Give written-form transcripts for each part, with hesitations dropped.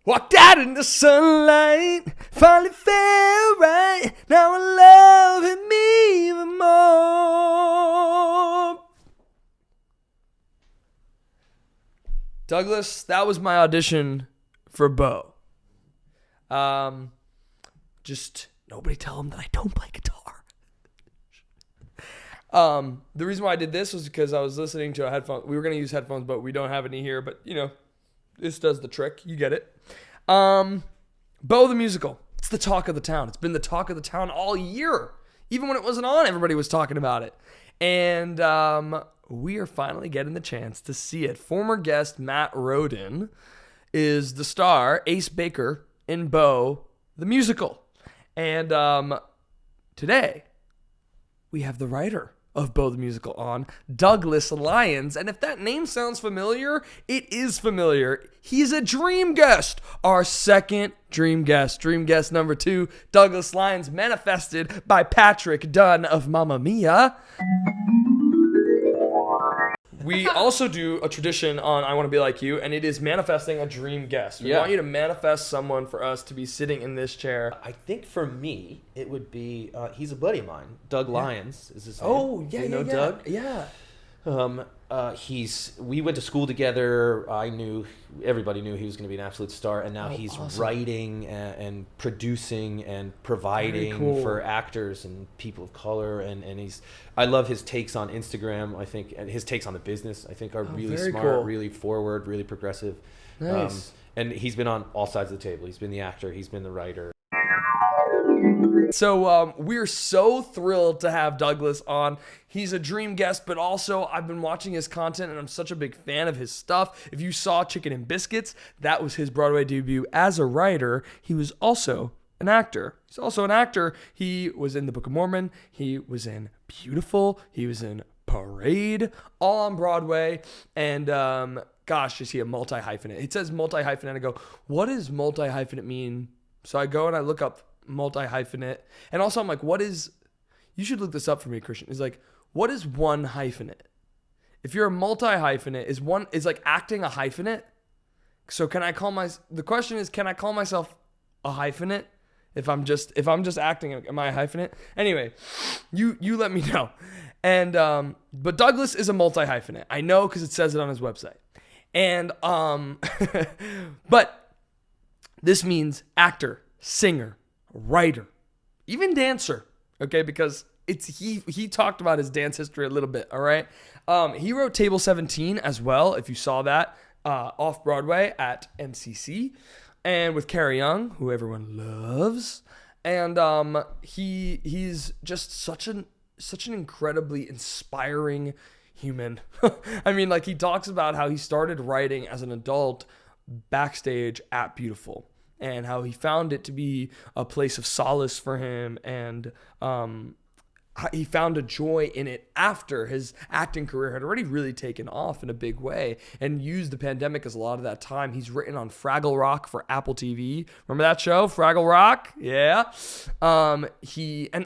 Walked out in the sunlight, finally felt right. Now I love him even more. Douglas, that was my audition for Beau. Just nobody tell him that I don't play guitar. The reason why I did this was because I was listening to a headphone. We were going to use headphones, but we don't have any here. But, you know, this does the trick. You get it. Beau the Musical. It's the talk of the town. It's been the talk of the town all year. Even when it wasn't on, everybody was talking about it. And we are finally getting the chance to see it. Former guest Matt Rodin is the star, Ace Baker, in Beau the Musical. And today, we have the writer of Beau the Musical on, Douglas Lyons. And if that name sounds familiar, it is familiar. He's a dream guest. Our second dream guest. Dream guest number 2, Douglas Lyons, manifested by Patrick Dunn of Mamma Mia. We also do a tradition on I Want to Be Like You, and it is manifesting a dream guest. We want you to manifest someone for us to be sitting in this chair. I think for me, it would be, he's a buddy of mine. Doug Lyons is his name. Oh, yeah, you know Doug? Yeah. We went to school together. Everybody knew he was going to be an absolute star, and now he's awesome. writing and producing and providing for actors and people of color, and I love his takes on Instagram. I think, and his takes on the business, I think, are really smart, really forward, really progressive. Nice. And he's been on all sides of the table. He's been the actor, he's been the writer. So we're so thrilled to have Douglas on. He's a dream guest, but also I've been watching his content and I'm such a big fan of his stuff. If you saw Chicken Biscuits, that was his Broadway debut as a writer. He was also an actor. He's also an actor. He was in the Book of Mormon. He was in Beautiful. He was in Parade, all on Broadway. And gosh, is he a multi-hyphenate? It says multi-hyphenate. I go, what does multi-hyphenate mean? So I go and I look up multi-hyphenate. And also I'm like, you should look this up for me, Christian. It's like, what is one hyphenate? If you're a multi-hyphenate, is like acting a hyphenate? So the question is, can I call myself a hyphenate? If I'm just acting, am I a hyphenate? Anyway, you let me know. And but Douglas is a multi-hyphenate. I know because it says it on his website. And but this means actor, singer, writer, even dancer. Okay, because he talked about his dance history a little bit. All right, he wrote Table 17 as well. If you saw that off Broadway at MCC. And with Carrie Young, who everyone loves, and he's just such an incredibly inspiring human. I mean, like, he talks about how he started writing as an adult backstage at Beautiful, and how he found it to be a place of solace for him, and he found a joy in it after his acting career had already really taken off in a big way, and used the pandemic as a lot of that time. He's written on Fraggle Rock for Apple TV. Remember that show, Fraggle Rock? Yeah. And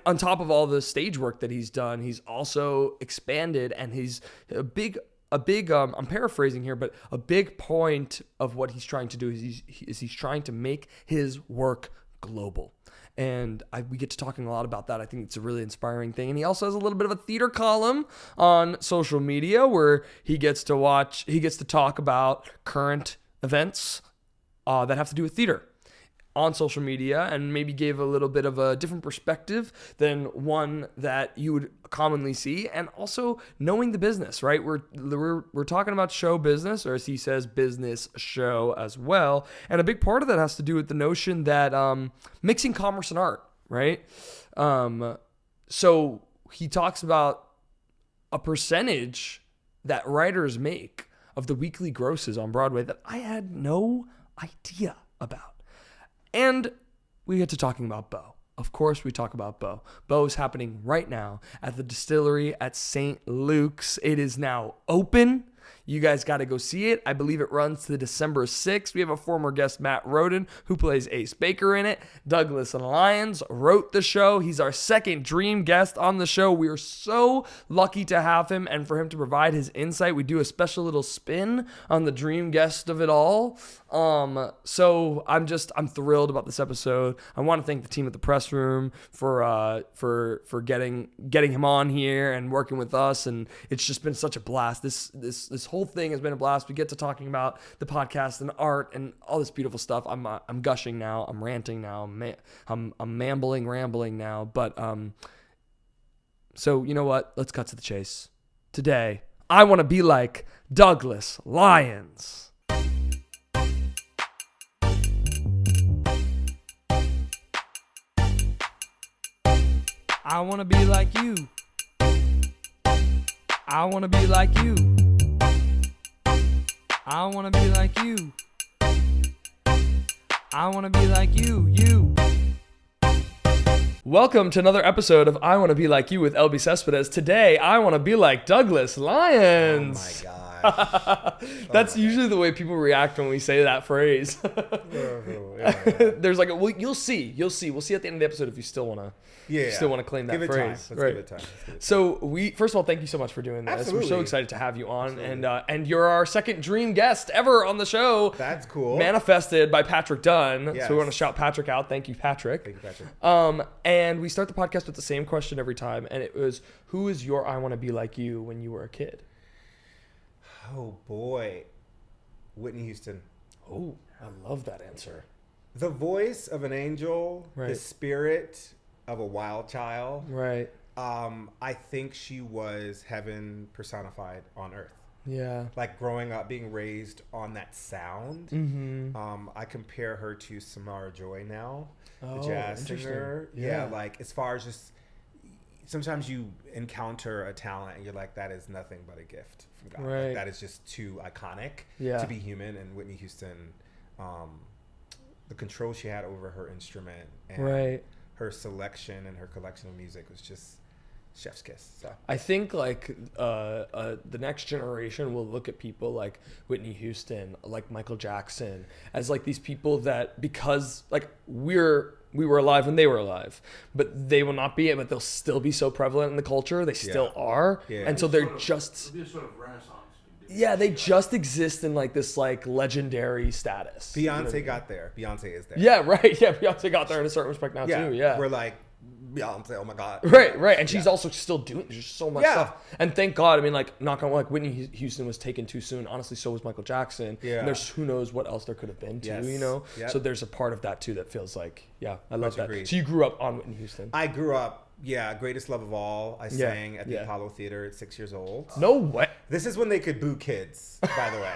on top of all the stage work that he's done, he's also expanded, and he's a big I'm paraphrasing here, but a big point of what he's trying to do is he's trying to make his work global. And we get to talking a lot about that. I think it's a really inspiring thing. And he also has a little bit of a theater column on social media where he gets to talk about current events that have to do with theater on social media, and maybe gave a little bit of a different perspective than one that you would commonly see. And also knowing the business, right? We're talking about show business, or as he says, business show as well. And a big part of that has to do with the notion that mixing commerce and art, right? So he talks about a percentage that writers make of the weekly grosses on Broadway that I had no idea about. And we get to talking about Beau. Of course, we talk about Beau. Beau is happening right now at the Distillery at St. Luke's. It is now open. You guys got to go see it. I believe it runs to December 6th. We have a former guest, Matt Roden, who plays Ace Baker in it. Douglas Lyons wrote the show. He's our second dream guest on the show. We are so lucky to have him and for him to provide his insight. We do a special little spin on the dream guest of it all. So I'm thrilled about this episode. I want to thank the team at the press room for getting him on here and working with us, and it's just been such a blast. This whole thing has been a blast. We get to talking about the podcast and art and all this beautiful stuff. I'm gushing now. I'm ranting now. I'm rambling now. But so you know what? Let's cut to the chase. Today, I want to be like Douglas Lyons. I want to be like you. I want to be like you. I want to be like you. I want to be like you. Welcome to another episode of I Want to Be Like You with Elbi Cespedes. Today, I want to be like Douglas Lyons. Oh my gosh. That's usually the way people react when we say that phrase. There's like, well, you'll see. We'll see at the end of the episode if you still want to. Still want to claim that phrase. Let's give it time. So first of all, thank you so much for doing this. Absolutely. We're so excited to have you on, and you're our second dream guest ever on the show. That's cool. Manifested by Patrick Dunn. Yes. So we want to shout Patrick out. Thank you, Patrick. Thank you, Patrick. And we start the podcast with the same question every time, and it was, who is your I want to be like you when you were a kid? Oh boy, Whitney Houston. Oh, I love that answer. The voice of an angel, Right. the spirit of a wild child. Right. I think she was heaven personified on earth. Yeah. Like growing up, being raised on that sound. Mm-hmm. I compare her to Samara Joy now, Oh, the jazz interesting. singer. Yeah. Like as far as just sometimes you encounter a talent and you're like, that is nothing but a gift from God. Right. Like, that is just too iconic to be human. And Whitney Houston, the control she had over her instrument and her selection and her collection of music was just chef's kiss. So I think like the next generation will look at people like Whitney Houston, like Michael Jackson, as like these people that, because like we were alive when they were alive, but they will not be, but they'll still be so prevalent in the culture. They still are, and so they're just It'll be a sort of renaissance. yeah, they just exist in like this like legendary status. Beyonce got there. Beyonce is there. Yeah, right. Yeah, Beyonce got there in a certain respect now too. Yeah, we're like Beyonce. Oh my God. Right, and she's also still doing just so much Yeah. stuff. And thank God, I mean, like, knock on wood, like Whitney Houston was taken too soon. Honestly, so was Michael Jackson. Yeah. And there's who knows what else there could have been too. Yes. You know. Yep. So there's a part of that too that feels like, yeah, I love Much that. agreed. So you grew up on Whitney Houston. I grew up, Greatest Love of All. I sang at the Apollo Theater at 6 years old. No way. This is when they could boo kids, by the way.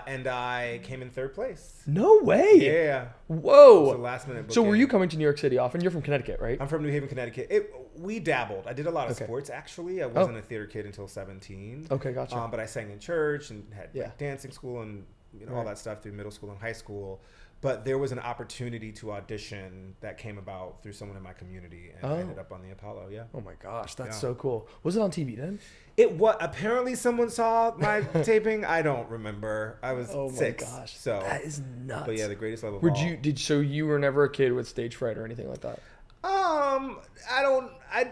And I came in third place. No way. Yeah. Whoa. It was a last minute booking. So were you coming to New York City often? You're from Connecticut, right? I'm from New Haven, Connecticut. We dabbled. I did a lot of Okay. sports, actually. I wasn't a theater kid until 17. Okay, gotcha. But I sang in church and had Yeah. like, dancing school and all Right. that stuff through middle school and high school. But there was an opportunity to audition that came about through someone in my community, and I ended up on the Apollo. Yeah. Oh my gosh, that's Yeah. so cool. Was it on TV then? It was apparently someone saw my taping. I don't remember. I was Oh my 6. gosh. So that is nuts. But yeah, the greatest love of Would all. so you were never a kid with stage fright or anything like that?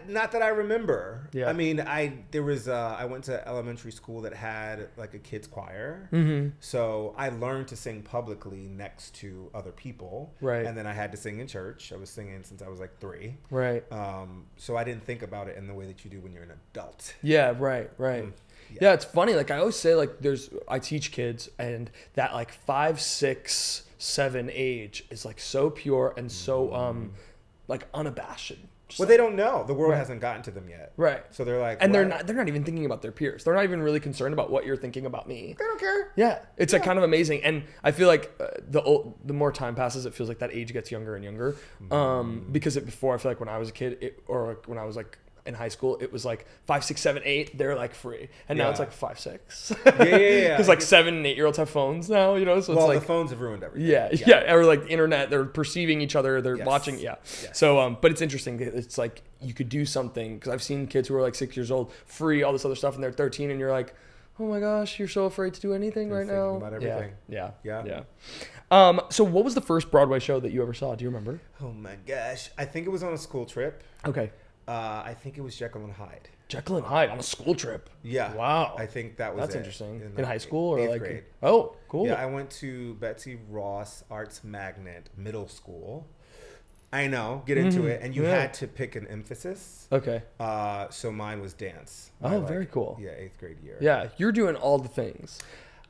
Not that I remember. Yeah. I mean, I went to elementary school that had like a kids choir. Mm-hmm. So I learned to sing publicly next to other people. Right. And then I had to sing in church. I was singing since I was like 3. Right. So I didn't think about it in the way that you do when you're an adult. Yeah, right. Yeah, it's funny. Like I always say, like I teach kids, and that like 5, 6, 7 age is like so pure and so like unabashed. Well, they don't know. The world hasn't gotten to them yet. Right. So they're like, and what? they're not even thinking about their peers. They're not even really concerned about what you're thinking about me. They don't care. Yeah, it's like kind of amazing, and I feel like the more time passes, it feels like that age gets younger and younger. Because before, I feel like when I was a kid, or when I was like in high school, it was like 5, 6, 7, 8. They're like free, and now it's like 5, 6. Yeah. Because like 7 and 8-year-olds have phones now, you know. So Well, it's like the phones have ruined everything. yeah, or like the internet. They're perceiving each other. They're Yes. watching. Yeah. Yes. So, but it's interesting. It's like you could do something, because I've seen kids who are like 6 years old, free, all this other stuff, and they're 13, and you're like, oh my gosh, you're so afraid to do anything right now. About everything. Yeah. Yeah. So what was the first Broadway show that you ever saw? Do you remember? Oh my gosh. I think it was on a school trip. Okay. I think it was Jekyll and Hyde. Jekyll and Hyde on a school trip. Yeah. Wow. I think that was That's it. interesting. In high school or 8th like grade. Oh, cool. Yeah, I went to Betsy Ross Arts Magnet Middle School. I know, get into it, and you had to pick an emphasis. Okay. So mine was dance. Very cool. Yeah, 8th grade year. Yeah, you're doing all the things.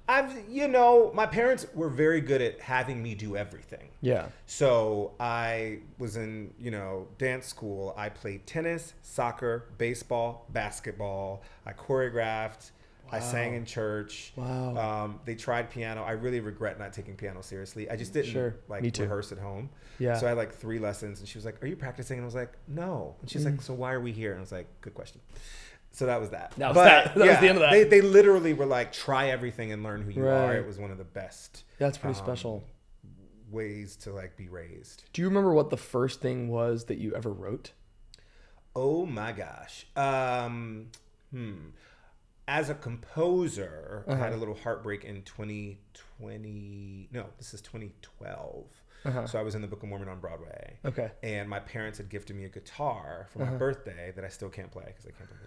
My parents were very good at having me do everything. Yeah. So I was in, dance school. I played tennis, soccer, baseball, basketball. I choreographed. Wow. I sang in church. Wow. They tried piano. I really regret not taking piano seriously. I just didn't rehearse at home. Yeah. So I had 3 lessons, and she was like, "Are you practicing?" And I was like, "No." And she's like, "So why are we here?" And I was like, "Good question." So that was that. That was the end of that. They literally were like, "Try everything and learn who you are." It was one of the best. That's pretty special. Ways to be raised. Do you remember what the first thing was that you ever wrote? Oh my gosh. As a composer, I had a little heartbreak in 2020. No, this is 2012. So I was in the Book of Mormon on Broadway. Okay. And my parents had gifted me a guitar for my birthday that I still can't play because I can't play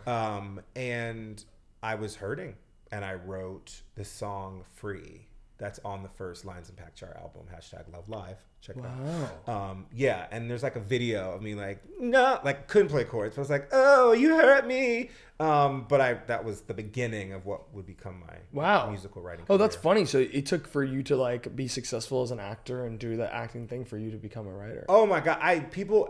guitar. And I was hurting, and I wrote the song "Free." That's on the first Lyons and Pack Jar album. #LoveLive. Check it out. Yeah, and there's a video of me couldn't play chords. But I was like, "Oh, you hurt me." But that was the beginning of what would become my musical writing career. Oh, that's funny. So it took for you to be successful as an actor and do the acting thing for you to become a writer. Oh my God.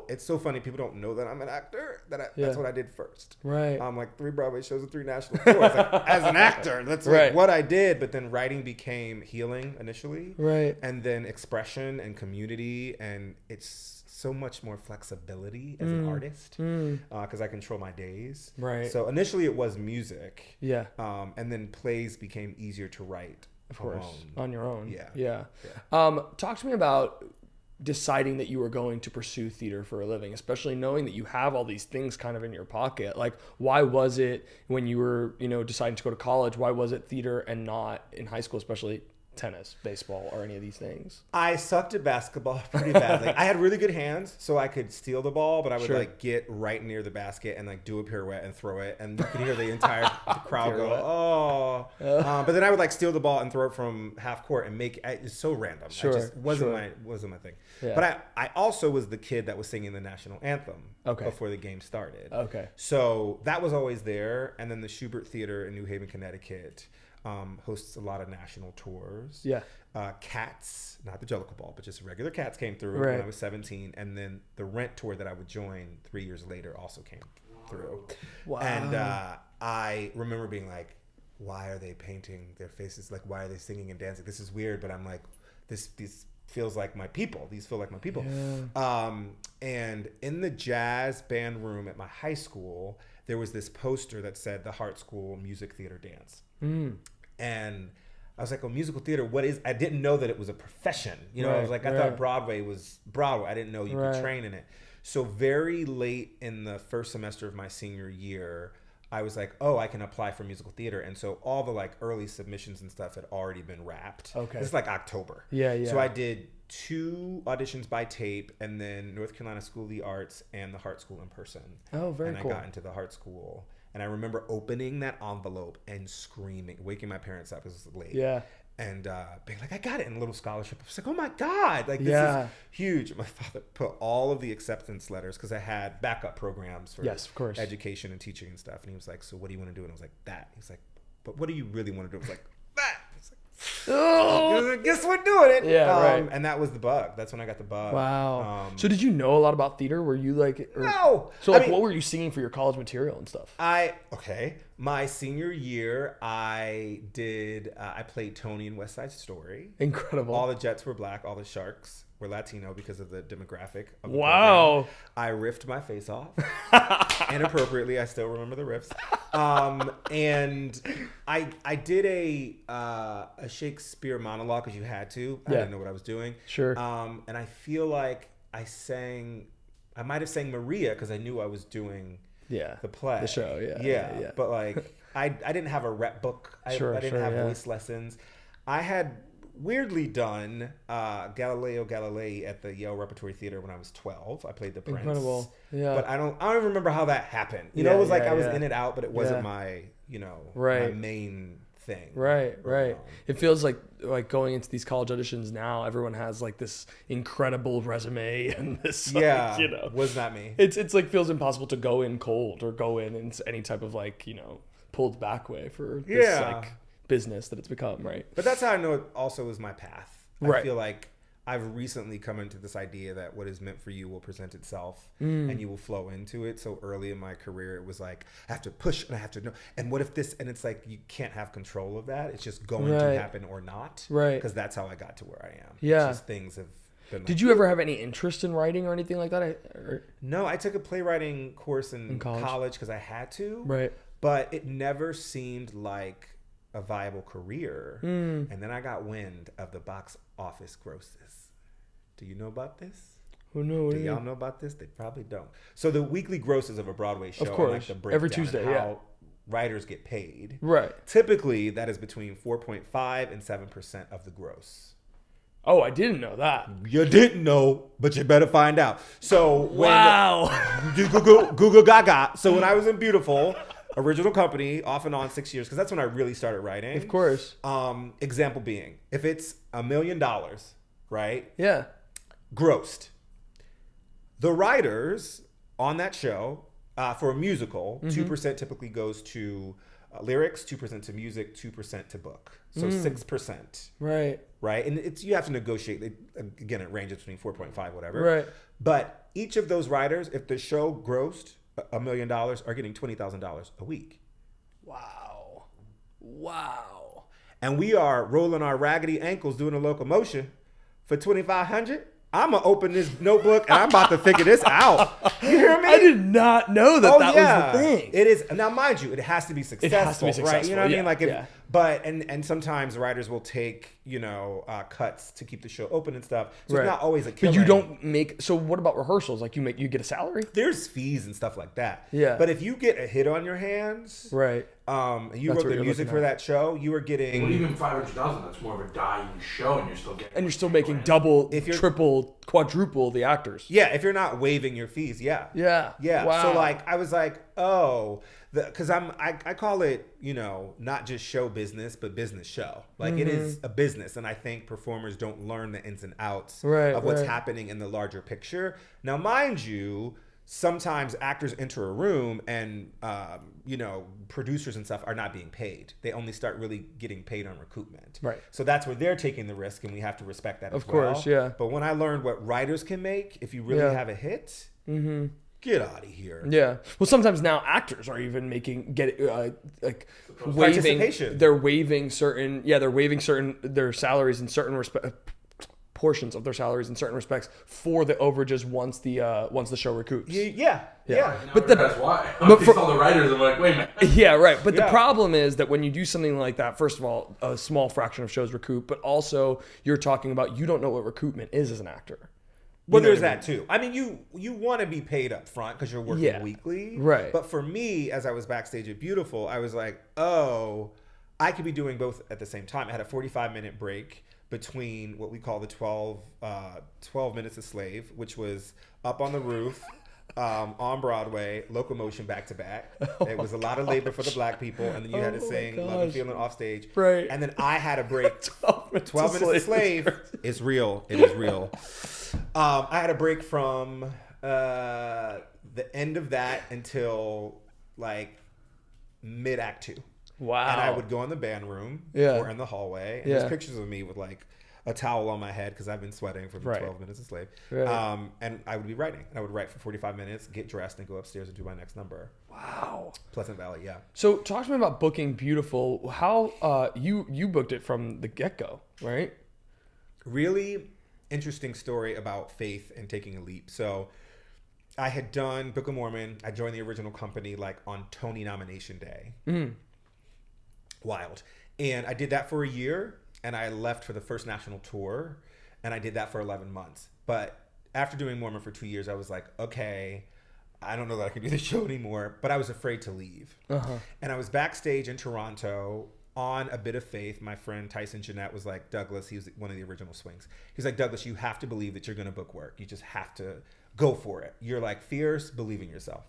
It's so funny. People don't know that I'm an actor. That's what I did first. Right. 3 Broadway shows and 3 national tours. As an actor, that's what I did. But then writing became healing initially. Right. And then expression and community. And it's so much more flexibility as an artist because I control my days. Right. So initially it was music. Yeah. And then plays became easier to write. Of course. On your own. Yeah. Talk to me about deciding that you were going to pursue theater for a living, especially knowing that you have all these things kind of in your pocket. Why was it when you were, deciding to go to college, why was it theater and not in high school, especially tennis, baseball, or any of these things? I sucked at basketball pretty badly. I had really good hands, so I could steal the ball, but I would get right near the basket and do a pirouette and throw it, and you could hear the entire crowd go, "Oh!" But then I would steal the ball and throw it from half court and make it. It's so random. Sure, it just wasn't my thing. Yeah. But I also was the kid that was singing the national anthem before the game started. Okay. So that was always there, and then the Schubert Theater in New Haven, Connecticut. Hosts a lot of national tours. Yeah. Cats, not the Jellicle Ball, but just regular Cats came through when I was 17. And then the Rent tour that I would join 3 years later also came through. Wow. And I remember being like, why are they painting their faces? Why are they singing and dancing? This is weird, but I'm like, this feels like my people. These feel like my people. Yeah. And in the jazz band room at my high school, there was this poster that said the Hart School Music Theater Dance. And I was like, "Oh, musical theater, what is?" I didn't know that it was a profession. I was like, I thought Broadway was Broadway. I didn't know you could train in it. So very late in the first semester of my senior year, I was like, "Oh, I can apply for musical theater." And so all the early submissions and stuff had already been wrapped. Okay. This is October. Yeah. So I did 2 auditions by tape, and then North Carolina School of the Arts and the Hart School in person. Oh, very cool. And I got into the Hart School. And I remember opening that envelope and screaming, waking my parents up because it was late. Yeah. And being like, "I got it," and a little scholarship. I was like, "Oh my God, this is huge." My father put all of the acceptance letters, because I had backup programs for education and teaching and stuff. And he was like, "So what do you want to do?" And I was like, "That." He was like, "But what do you really want to do?" I was like, "That." Guess we're doing it. Yeah, right. And that was the bug. That's when I got the bug. Wow. So did you know a lot about theater? Were you no. So what were you singing for your college material and stuff? My senior year, I played Tony in West Side Story. Incredible. All the Jets were black. All the Sharks were Latino because of the demographic of the program. I riffed my face off. Inappropriately. I still remember the riffs. And I did a Shakespeare monologue because you had to. I didn't know what I was doing. Sure. And I feel like I might have sang Maria because I knew I was doing the play. The show, yeah. But I didn't have a rep book. I didn't have voice lessons. I had weirdly done Galileo Galilei at the Yale Repertory Theater when I was 12. I played the Prince. Incredible. Yeah. But I don't remember how that happened. You know, it was like I was in it out, but it wasn't my, my main thing. Right. It feels like going into these college auditions now, everyone has like this incredible resume and this was not me. It's like feels impossible to go in cold or go in any type of like, pulled back way for this like business that it's become, right? But that's how I know it also is my path. I feel like I've recently come into this idea that what is meant for you will present itself and you will flow into it. So early in my career, it was like, I have to push and I have to know. And what if this, and it's like, you can't have control of that. It's just going to happen or not. Right. Because that's how I got to where I am. Yeah. It's just things have been. Did you ever have any interest in writing or anything like that? No, I took a playwriting course in college because I had to. Right. But it never seemed like a viable career. And then I got wind of the box office grosses. Do you know about this? Oh, no. Do y'all know about this? They probably don't. So the weekly grosses of a Broadway show, of course, like the breakdown every Tuesday, how writers get paid. Right. Typically, that is between 4.5 and 7% of the gross. Oh, I didn't know that. You didn't know, but you better find out. So wow. Google Gaga. So when I was in Beautiful, original company, off and on 6 years, because that's when I really started writing. Of course. Example being, if it's $1 million, right? Yeah. Grossed. The writers on that show, for a musical, 2% typically goes to lyrics, 2% to music, 2% to book. So 6%. Right. Right? And you have to negotiate. Again, it ranges between 4.5, whatever. Right. But each of those writers, if the show grossed $1 million, are getting $20,000 a week. Wow. And we are rolling our raggedy ankles doing a locomotion for $2,500. I'm going to open this notebook and I'm about to figure this out. You hear me? I did not know that was the thing. It is. Now, mind you, it has to be successful, right? You know what I mean? Like but sometimes writers will take, cuts to keep the show open and stuff. So it's not always a killer. But you don't make, so what about rehearsals? Like you get a salary? There's fees and stuff like that. Yeah. But if you get a hit on your hands, right. You wrote the music for that show, you were getting... Well, even $500,000, that's more of a dying show, and you're still getting... And you're still making double, triple, quadruple the actors. Yeah, if you're not waiving your fees, yeah. Wow. So, I was like, because I call it, not just show business, but business show. It is a business, and I think performers don't learn the ins and outs of what's happening in the larger picture. Now, mind you... Sometimes actors enter a room and, producers and stuff are not being paid. They only start really getting paid on recoupment. Right. So that's where they're taking the risk, and we have to respect that as well. Of course, yeah. But when I learned what writers can make, if you really have a hit, get out of here. Yeah. Well, sometimes now actors are even waiving. They're waiving certain their salaries in certain portions of their salaries in certain respects for the overages once the show recoups. Yeah. But that's why. But for all the writers, I'm like, wait a minute. Yeah, right. But the problem is that when you do something like that, first of all, a small fraction of shows recoup, but also you're talking about you don't know what recoupment is as an actor. Well, there's that too. I mean, you want to be paid up front because you're working weekly. Right. But for me, as I was backstage at Beautiful, I was like, I could be doing both at the same time. I had a 45-minute break between what we call the 12 Minutes a Slave, which was up on the roof on Broadway, locomotion back to back. It was a lot of labor for the black people, and then you had to sing Love and Feeling off stage. Right. And then I had a break. 12 Minutes a Slave is real. It is real. I had a break from the end of that until mid-act 2. Wow. And I would go in the band room or in the hallway. And there's pictures of me with a towel on my head because I've been sweating for 12 minutes a slave. Right. And I would be writing. And I would write for 45 minutes, get dressed, and go upstairs and do my next number. Wow. Pleasant Valley, yeah. So talk to me about booking Beautiful. How you booked it from the get-go, right? Really interesting story about faith and taking a leap. So I had done Book of Mormon. I joined the original company on Tony nomination day. Wild. And I did that for a year, and I left for the first national tour, and I did that for 11 months. But after doing Mormon for 2 years, I was like, okay, I don't know that I can do the show anymore, but I was afraid to leave. And I was backstage in Toronto on A Bit of Faith. My friend Tyson Jeanette was like, Douglas, he was one of the original swings. He's like, Douglas, you have to believe that you're going to book work. You just have to go for it. You're like fierce, believe in yourself.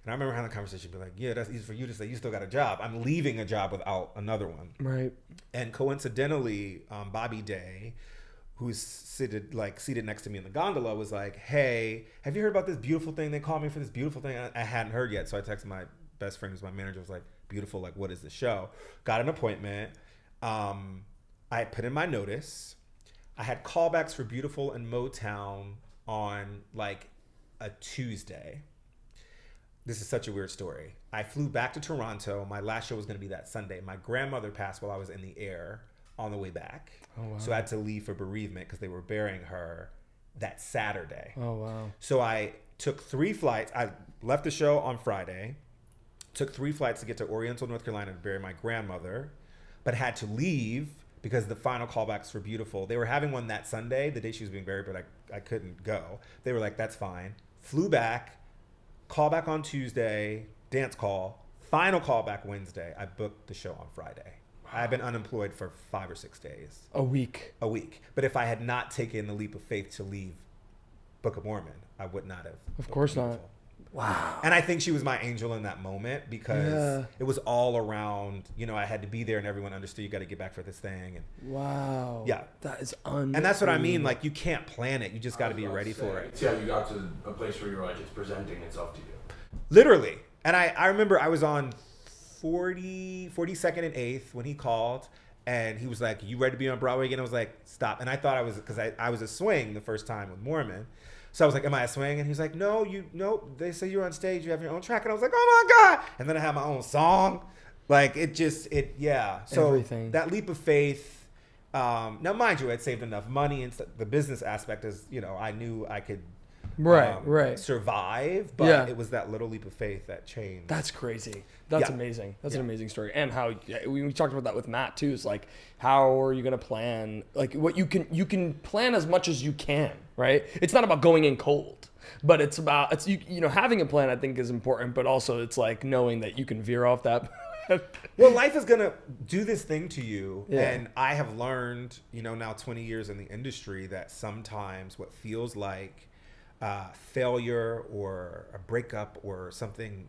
And I remember having the conversation, be like, yeah, that's easy for you to say. You still got a job. I'm leaving a job without another one. Right. And coincidentally, Bobby Day, who's seated next to me in the gondola, was like, hey, have you heard about this beautiful thing? They called me for this beautiful thing. I hadn't heard yet. So I texted my best friend, who's my manager, was like, beautiful, like, what is the show? Got an appointment. I put in my notice. I had callbacks for Beautiful and Motown on like a Tuesday. This is such a weird story. I flew back to Toronto. My last show was going to be that Sunday. My grandmother passed while I was in the air on the way back. Oh, wow. So I had to leave for bereavement because they were burying her that Saturday. Oh, wow. So I took 3 flights. I left the show on Friday, took 3 flights to get to Oriental, North Carolina to bury my grandmother, but had to leave because the final callbacks for Beautiful, they were having one that Sunday, the day she was being buried, but I couldn't go. They were like, that's fine. Flew back, call back on Tuesday, dance call, final callback Wednesday. I booked the show on Friday. I've been unemployed for 5 or 6 days. A week. But if I had not taken the leap of faith to leave Book of Mormon, I would not have. Of course not. Wow. And I think she was my angel in that moment because it was all around, I had to be there and everyone understood you got to get back for this thing. And wow. Yeah. That is unbelievable. And that's what I mean. Like, you can't plan it. You just got to be ready for it. Yeah, you got to a place where you're like, it's presenting itself to you. Literally. And I remember I was on 42nd and 8th when he called and he was like, you ready to be on Broadway again? I was like, stop. And I thought I was, because I was a swing the first time with Mormon. So I was like, am I a swing? And he's like, no, they say you're on stage, you have your own track. And I was like, oh my God. And then I had my own song. Like, So everything. That leap of faith. Now, mind you, I'd saved enough money and the business aspect is, I knew I could survive, but it was that little leap of faith that changed. That's crazy. That's amazing. That's an amazing story. And how we talked about that with Matt too. Is like, how are you going to plan? Like, what you can plan as much as you can, right? It's not about going in cold, but it's about having a plan. I think is important, but also it's like knowing that you can veer off that. Well, life is going to do this thing to you. Yeah. And I have learned, now 20 years in the industry, that sometimes what feels like failure or a breakup or something,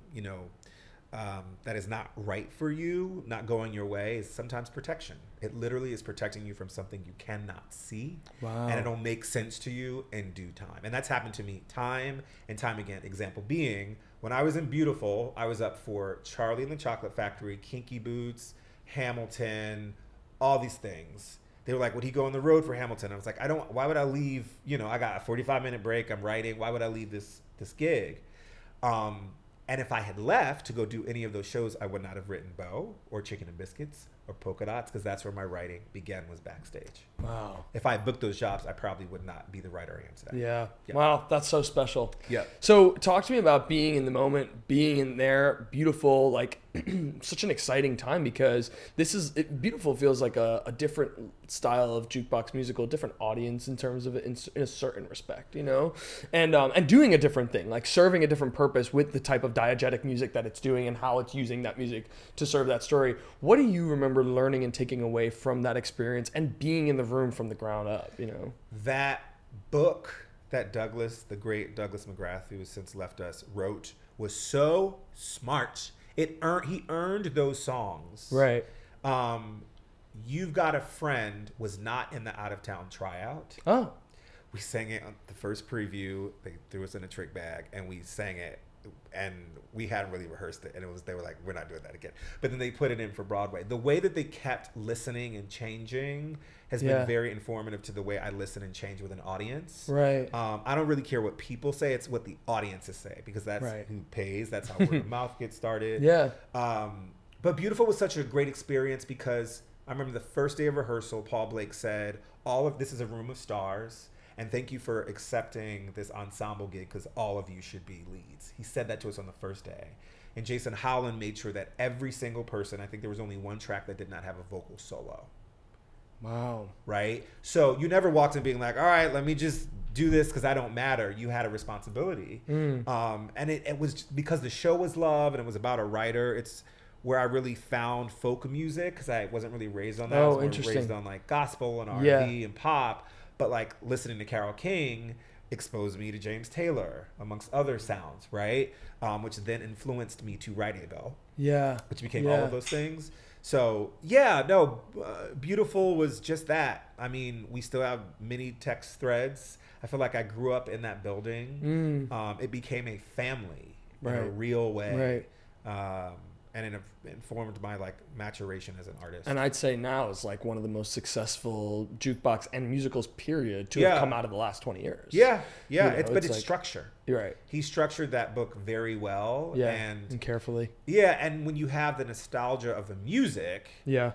that is not right for you, not going your way, is sometimes protection. It literally is protecting you from something you cannot see. Wow. And it'll make sense to you in due time. And that's happened to me time and time again. Example being, when I was in Beautiful, I was up for Charlie and the Chocolate Factory, Kinky Boots, Hamilton, all these things. They were like, would he go on the road for Hamilton? I was like, why would I leave? I got a 45-minute break. I'm writing. Why would I leave this gig? And if I had left to go do any of those shows, I would not have written Beau or Chicken and Biscuits or Polka Dots, because that's where my writing began, was backstage. Wow. If I booked those jobs, I probably would not be the writer I am today. Yeah. Wow, that's so special. Yeah. So talk to me about being in the moment, being in there, Beautiful, like such an exciting time, because Beautiful feels like a different style of jukebox musical, different audience in terms of it in a certain respect, and doing a different thing, like serving a different purpose with the type of diegetic music that it's doing and how it's using that music to serve that story. What do you remember learning and taking away from that experience and being in the room from the ground up, That book that the great Douglas McGrath, who has since left us, wrote was so smart. He earned those songs. Right. You've Got a Friend was not in the out-of-town tryout. Oh. We sang it on the first preview. They threw us in a trick bag, and we sang it, and we hadn't really rehearsed it. And they were like, we're not doing that again. But then they put it in for Broadway. The way that they kept listening and changing has been very informative to the way I listen and change with an audience. Right. I don't really care what people say. It's what the audiences say, because that's who pays. That's how word of mouth gets started. Yeah. But Beautiful was such a great experience because I remember the first day of rehearsal, Paul Blake said, all of this is a room of stars, and thank you for accepting this ensemble gig, because all of you should be leads. He said that to us on the first day. And Jason Howland made sure that every single person, I think there was only one track that did not have a vocal solo. Wow. Right? So you never walked in being like, all right, let me just do this because I don't matter. You had a responsibility. And it was because the show was love and it was about a writer. It's where I really found folk music because I wasn't really raised on that. I was interesting. Raised on like gospel and R&B and pop. But like listening to Carole King exposed me to James Taylor, amongst other sounds, right? Which then influenced me to write a Beau. Yeah. Which became all of those things. So, Beautiful was just that. I mean, we still have many text threads. I feel like I grew up in that building. It became a family in a real way. And it informed my like maturation as an artist. And I'd say now is like one of the most successful jukebox and musicals period to have come out of the last 20 years. Yeah. You know, it's like, structure. You're right. He structured that book very well. And carefully. Yeah, and when you have the nostalgia of the music. Yeah.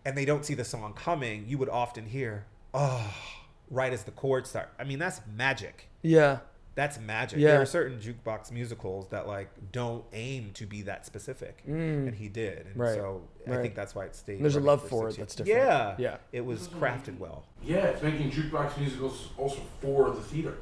And they don't see the song coming, you would often hear, right as the chords start. I mean, that's magic. Yeah. That's magic. Yeah. There are certain jukebox musicals that like don't aim to be that specific, and he did. And so I think that's why it stayed. There's a love for it that's different. Yeah. It was crafted well. Yeah, it's making jukebox musicals also for the theater,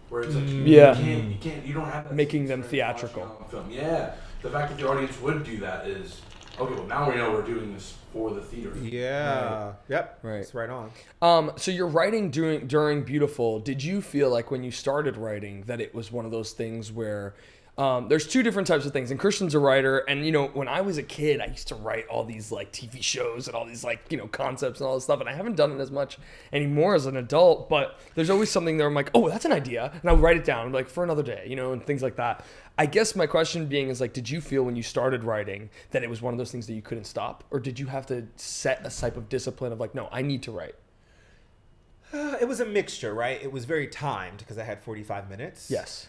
where it's like you don't have that making them theatrical. Film. Yeah, the fact that the audience would do that is okay. Well, now we know we're doing this for the theater. Yeah. Right. Yep. Right. It's right on. So you're writing during Beautiful. Did you feel like when you started writing that it was one of those things where there's two different types of things, and Christian's a writer, and you know, when I was a kid I used to write all these like TV shows and all these like, you know, concepts and all this stuff, and I haven't done it as much anymore as an adult, but there's always something there I'm like, oh, that's an idea, and I'll write it down like for another day, you know, and things like that. I guess my question being is like, did you feel when you started writing that it was one of those things that you couldn't stop, or did you have to set a type of discipline of like, no, I need to write? It was a mixture, right? It was very timed because I had 45 minutes. Yes.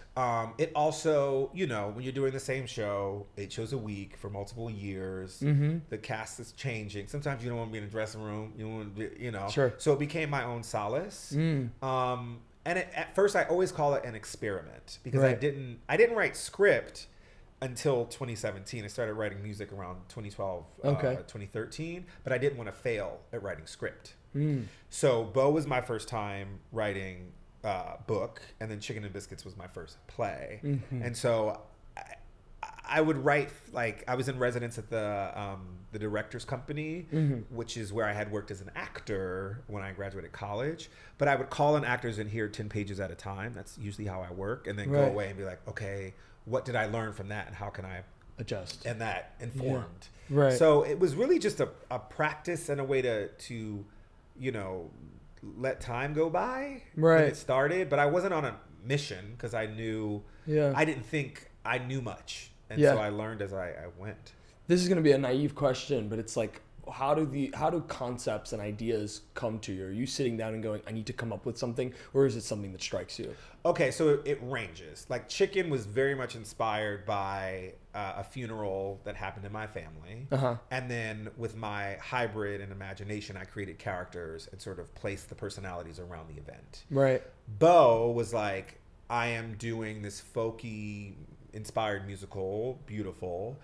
It also, you know, when you're doing the same show, 8 shows a week for multiple years, the cast is changing. Sometimes you don't want to be in a dressing room. You want to be, you know. Sure. So it became my own solace. And at first, I always call it an experiment because I didn't write script until 2017. I started writing music around 2012, 2013, but I didn't want to fail at writing script. So Beau was my first time writing book, and then Chicken Biscuits was my first play. And so I would write, like, I was in residence at the director's company, which is where I had worked as an actor when I graduated college. But I would call in actors and hear 10 pages at a time. That's usually how I work. And then go away and be like, okay, what did I learn from that, and how can I adjust? And that informed. Yeah. Right. So it was really just a practice and a way to you know, let time go by when it started. But I wasn't on a mission because I knew, I didn't think I knew much. And so I learned as I went. This is going to be a naive question, but it's like, how do concepts and ideas come to you? Are you sitting down and going, I need to come up with something, or is it something that strikes you? Okay, so it ranges. Like Chicken was very much inspired by a funeral that happened in my family. And then with my hybrid and imagination, I created characters and sort of placed the personalities around the event. Right. Beau was like, I am doing this folky inspired musical, Beautiful.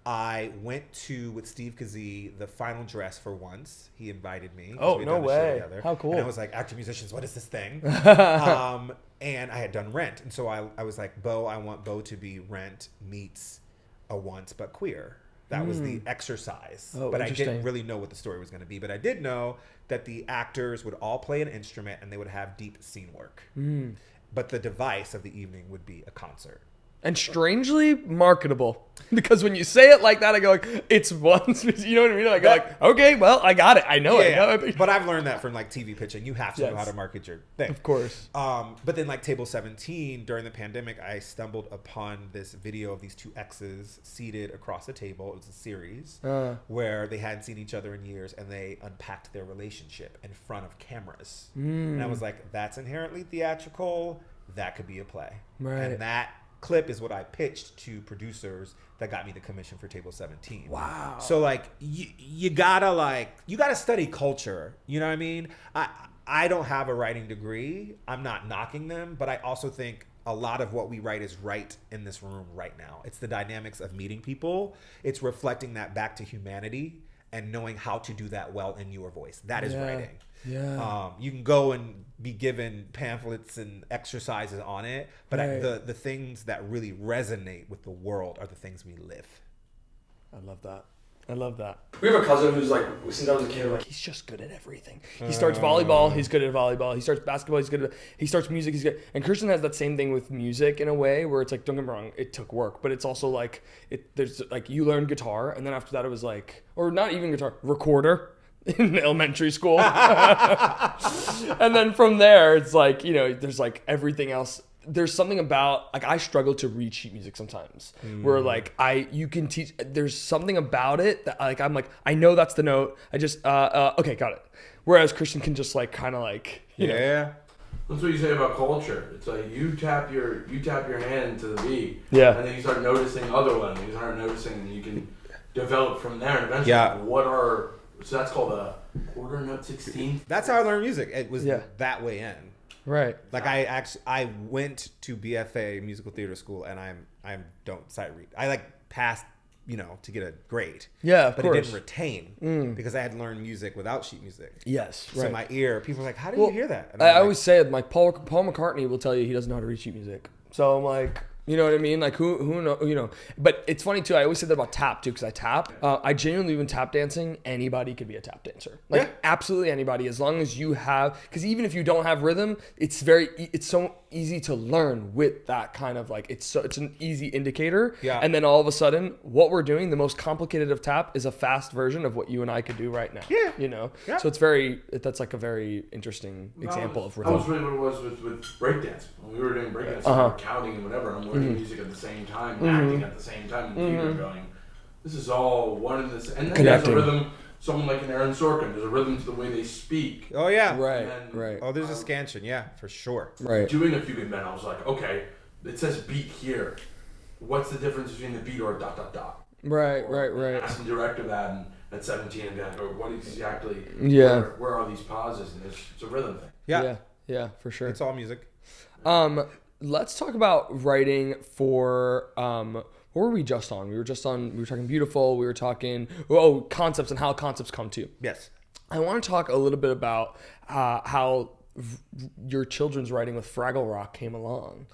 I went to, with Steve Kazee, the final dress for Once. He invited me. Oh, no way. How cool. And I was like, actor musicians, what is this thing? And I had done Rent. And so I was like, Beau, I want Beau to be Rent meets a Once but queer. That was the exercise. But I didn't really know what the story was going to be. But I did know that the actors would all play an instrument and they would have deep scene work. But the device of the evening would be a concert. And strangely marketable, because when you say it like that, I go like, it's Once, you know what I mean? I go like, okay, well, I got it. I know it. But I've learned that from like TV pitching. You have to know how to market your thing. Of course. But then like Table 17, during the pandemic, I stumbled upon this video of these two exes seated across a table. It was a series where they hadn't seen each other in years, and they unpacked their relationship in front of cameras. And I was like, that's inherently theatrical. That could be a play. Right. And that clip is what I pitched to producers that got me the commission for Table 17. Wow. So like you gotta study culture. You know what I mean? I don't have a writing degree. I'm not knocking them, but I also think a lot of what we write is right in this room right now. It's the dynamics of meeting people. It's reflecting that back to humanity and knowing how to do that well in your voice. That is writing. Yeah. You can go and be given pamphlets and exercises on it, but the things that really resonate with the world are the things we live. I love that. I love that. We have a cousin who's like, since I was a kid, like, he's just good at everything. He starts volleyball, he's good at volleyball. He starts basketball, he's good at he starts music, he's good. And Christian has that same thing with music in a way where it's like, don't get me wrong, it took work, but it's also like, there's like, you learn guitar, and then after that it was like, or not even guitar, recorder in elementary school. And then from there, it's like, you know, there's like everything else. There's something about, like, I struggle to read sheet music sometimes where like you can teach, there's something about it that like, I'm like, I know that's the note. I just, okay, got it. Whereas Christian can just like, kind of like, you know. That's what you say about culture. It's like you tap your hand to the beat. Yeah. And then you start noticing other ones. You start noticing and you can develop from there. And eventually, so that's called a quarter note 16th. That's how I learned music. It was that way in. Right. Like I went to BFA musical theater school, and I don't sight read. I like passed, you know, to get a grade. Yeah, of course. But it didn't retain because I had learned music without sheet music. Yes. So my ear, people were like, "How do you hear that?" And I always say it. Like Paul McCartney will tell you he doesn't know how to read sheet music. So I'm like, you know what I mean? Like who know, you know, but it's funny too. I always say that about tap too, because I tap. I genuinely, when tap dancing, anybody could be a tap dancer. Like absolutely anybody, as long as you have, because even if you don't have rhythm, it's so easy to learn with that kind of like, it's an easy indicator. Yeah. And then all of a sudden, what we're doing, the most complicated of tap is a fast version of what you and I could do right now. Yeah. You know? Yeah. So that's like a very interesting example of rhythm. That was really what it was with breakdance. When we were doing breakdance, we were counting and whatever, and I'm learning music at the same time, acting at the same time, and theater going, this is all one in this. And then there's a rhythm. Someone like an Aaron Sorkin, there's a rhythm to the way they speak. Oh, yeah. Right. Oh, there's a scansion. Yeah, for sure. Right. Doing A Few Good Men, I was like, okay, it says beat here. What's the difference between the beat or a ... Right. Ask the director that and at 17 and then go, what exactly, where are these pauses? And it's a rhythm thing. Yeah, for sure. It's all music. Let's talk about writing for, what were we just on? We were talking beautiful. We were talking, concepts and how concepts come to. Yes. I want to talk a little bit about how your children's writing with Fraggle Rock came along.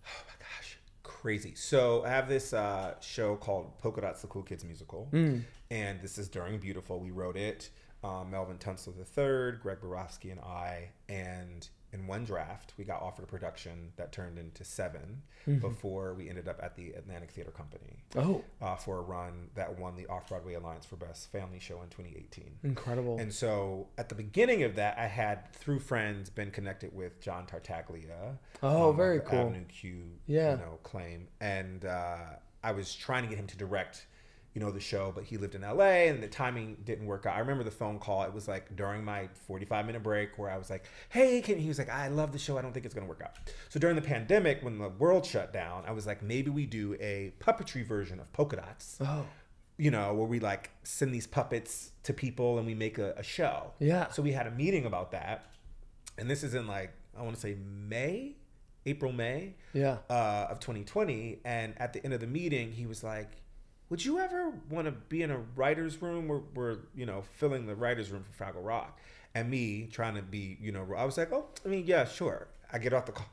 Oh my gosh. Crazy. So I have this show called Polka Dots, the Cool Kids Musical. And this is during Beautiful. We wrote it. Melvin Tunstall III, Greg Borofsky, and I. And in one draft, we got offered a production that turned into 7 before we ended up at the Atlantic Theater Company for a run that won the Off Broadway Alliance for Best Family Show in 2018. Incredible. And so at the beginning of that, I had, through friends, been connected with John Tartaglia. Very cool. Avenue Q, claim. And I was trying to get him to direct the show, but he lived in LA and the timing didn't work out. I remember the phone call. It was like during my 45-minute break where I was like, hey, he was like, I love the show. I don't think it's going to work out. So during the pandemic, when the world shut down, I was like, maybe we do a puppetry version of Polka Dots. Where we like send these puppets to people and we make a show. Yeah. So we had a meeting about that. And this is in like, I want to say April, May of 2020. And at the end of the meeting, he was like, would you ever want to be in a writer's room? We're filling the writer's room for Fraggle Rock. And me trying to be, I was like, yeah, sure. I get off the call.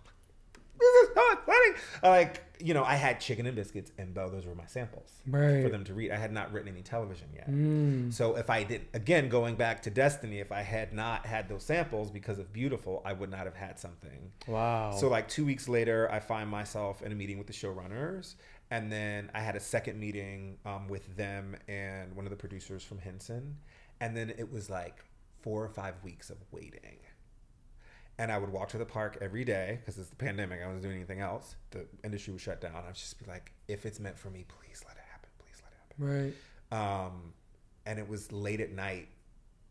This is so exciting. I had Chicken and Biscuits and Beau. Those were my samples for them to read. I had not written any television yet. So if I didn't, again, going back to Destiny, if I had not had those samples because of Beautiful, I would not have had something. Wow. So like 2 weeks later, I find myself in a meeting with the showrunners. And then I had a second meeting with them and one of the producers from Henson. And then it was like 4 or 5 weeks of waiting. And I would walk to the park every day because it's the pandemic. I wasn't doing anything else. The industry was shut down. I would just be like, if it's meant for me, please let it happen. Please let it happen. Right. And it was late at night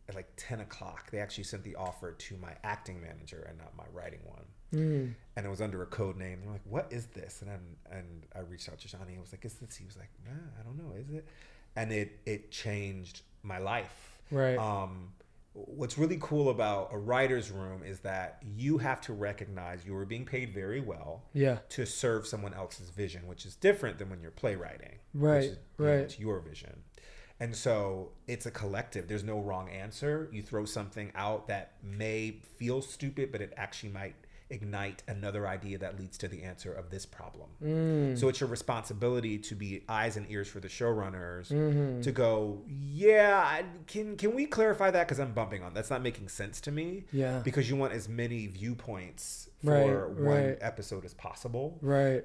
at like 10 o'clock. They actually sent the offer to my acting manager and not my writing one. And it was under a code name. They're like, what is this? And I reached out to Johnny. I was like, is this? He was like, nah, I don't know. Is it? And it changed my life. Right. What's really cool about a writer's room is that you have to recognize you are being paid very well to serve someone else's vision, which is different than when you're playwriting. Right. It's your vision. And so it's a collective. There's no wrong answer. You throw something out that may feel stupid, but it actually might ignite another idea that leads to the answer of this problem. So it's your responsibility to be eyes and ears for the showrunners to go, can we clarify that? Because I'm bumping on that's not making sense to me. Yeah. Because you want as many viewpoints for one episode as possible. Right.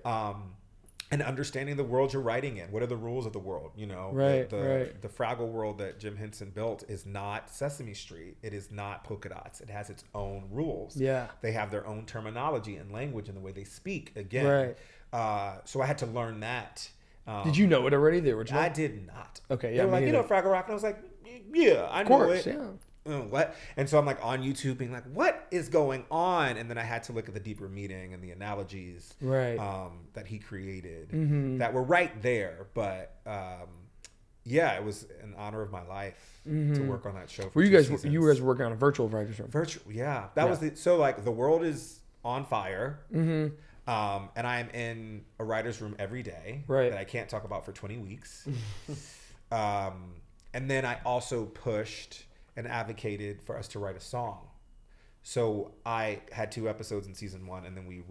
And understanding the world you're writing in. What are the rules of the world? You know, the Fraggle world that Jim Henson built is not Sesame Street. It is not polka dots. It has its own rules. Yeah. They have their own terminology and language and the way they speak. Again. Right. So I had to learn that. Did you know it already, the original? I did not. Okay. Yeah. They were like, Fraggle Rock. And I was like, yeah, I know it. Yeah. What? And so I'm like on YouTube being like, what is going on? And then I had to look at the deeper meaning and the analogies that he created that were right there. But it was an honor of my life to work on that show. Were you guys working on a virtual writer's room? Yeah. That was the world is on fire. And I'm in a writer's room every day that I can't talk about for 20 weeks. And then I also pushed and advocated for us to write a song. So I had 2 episodes in season 1, and then we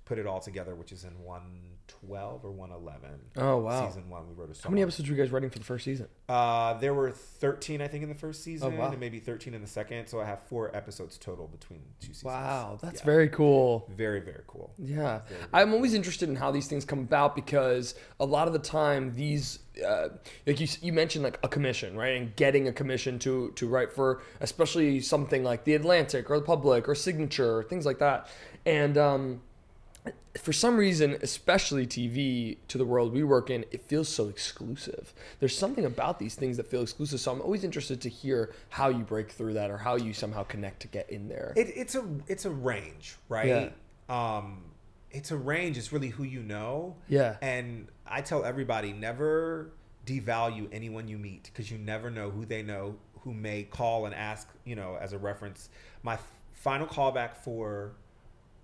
put it all together, which is in 112 or 111. Oh, wow. Season 1, we wrote a song. How many episodes were you guys writing for the first season? There were 13, I think, in the first season, and maybe 13 in the second. So I have 4 episodes total between 2 seasons. Wow, that's very cool. Very, very cool. Yeah. I'm always interested in how these things come about, because a lot of the time these, like you mentioned, like a commission, right? And getting a commission to write for, especially something like The Atlantic or The Public or Signature or things like that. And for some reason, especially TV, to the world we work in, it feels so exclusive. There's something about these things that feel exclusive. So I'm always interested to hear how you break through that, or how you somehow connect to get in there. It's a range, right? Yeah. It's a range. It's really who you know. Yeah. And I tell everybody, never devalue anyone you meet, because you never know who may call and ask, as a reference. My final callback for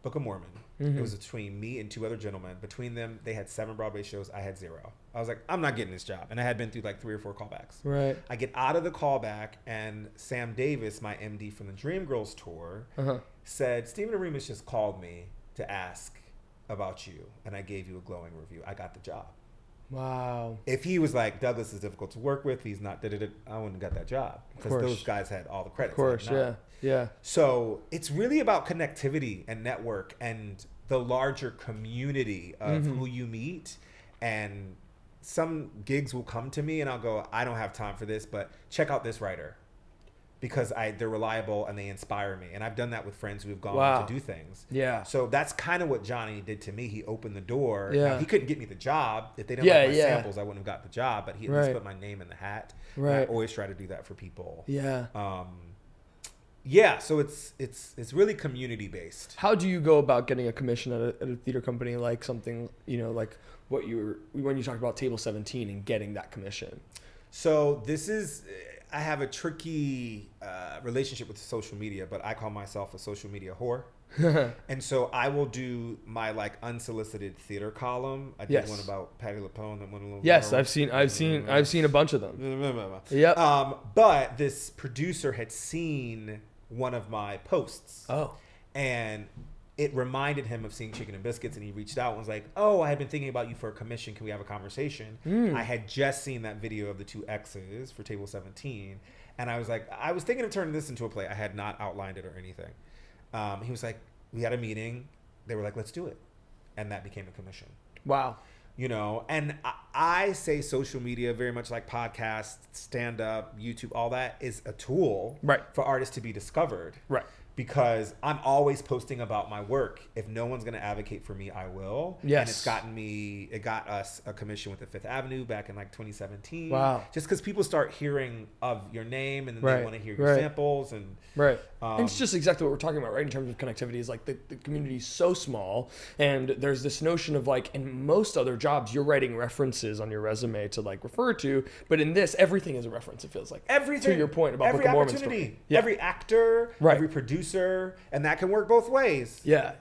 Book of Mormon, it was between me and 2 other gentlemen. Between them, they had 7 Broadway shows. I had 0. I was like, I'm not getting this job. And I had been through like 3 or 4 callbacks. Right. I get out of the callback, and Sam Davis, my MD from the Dreamgirls tour, said, Stephen Aremus just called me to ask about you, and I gave you a glowing review. I got the job. Wow. If he was like, Douglas is difficult to work with, he's not, I wouldn't have got that job, because those guys had all the credits. Of course, yeah. So it's really about connectivity and network and the larger community of who you meet. And some gigs will come to me and I'll go, I don't have time for this, but check out this writer, because they're reliable and they inspire me. And I've done that with friends who have gone on to do things. Yeah. So that's kind of what Johnny did to me. He opened the door. Yeah. Now, he couldn't get me the job. If they didn't like my samples, I wouldn't have got the job. But he at least put my name in the hat. Right. And I always try to do that for people. Yeah. So it's really community based. How do you go about getting a commission at a theater company, like something, like when you talked about Table 17 and getting that commission? So I have a tricky relationship with social media, but I call myself a social media whore. And so I will do my unsolicited theater column. I did one about Patti LuPone and one. Yes, I've seen a bunch of them. Yeah. But this producer had seen one of my posts. Oh. And it reminded him of seeing Chicken and Biscuits, and he reached out and was like, oh, I had been thinking about you for a commission. Can we have a conversation? I had just seen that video of the 2 X's for Table 17, and I was like, I was thinking of turning this into a play. I had not outlined it or anything. He was like, we had a meeting. They were like, let's do it. And that became a commission. Wow. And I say social media, very much like podcasts, stand-up, YouTube, all that is a tool for artists to be discovered. Right. Because I'm always posting about my work. If no one's going to advocate for me, I will. Yes. And it got us a commission with the Fifth Avenue back in 2017. Wow. Just because people start hearing of your name, and then they want to hear your samples. And and it's just exactly what we're talking about, right? In terms of connectivity, is the community is so small, and there's this notion of in most other jobs, you're writing references on your resume to refer to, but in this, everything is a reference. It feels like everything. To your point about Book of Mormon story. Every actor, every producer. And that can work both ways. Yeah.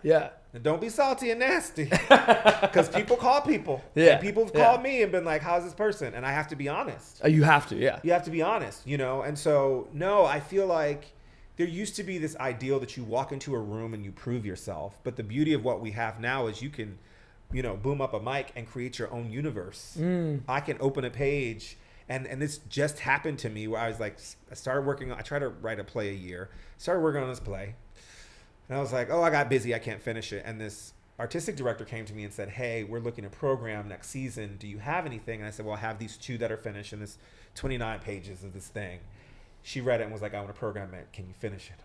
And don't be salty and nasty, because people call people. Yeah, and people have called me and been like, "How's this person?" And I have to be honest. You have to, yeah. You have to be honest, you know. And so, no, I feel like there used to be this ideal that you walk into a room and you prove yourself. But the beauty of what we have now is you can, you know, boom up a mic and create your own universe. I can open a page, and this just happened to me where I was like, I try to write a play a year. Started working on this play. And I was like, oh, I got busy. I can't finish it. And this artistic director came to me and said, hey, we're looking to program next season. Do you have anything? And I said, well, I have these 2 that are finished and this 29 pages of this thing. She read it and was like, I want to program it. Can you finish it?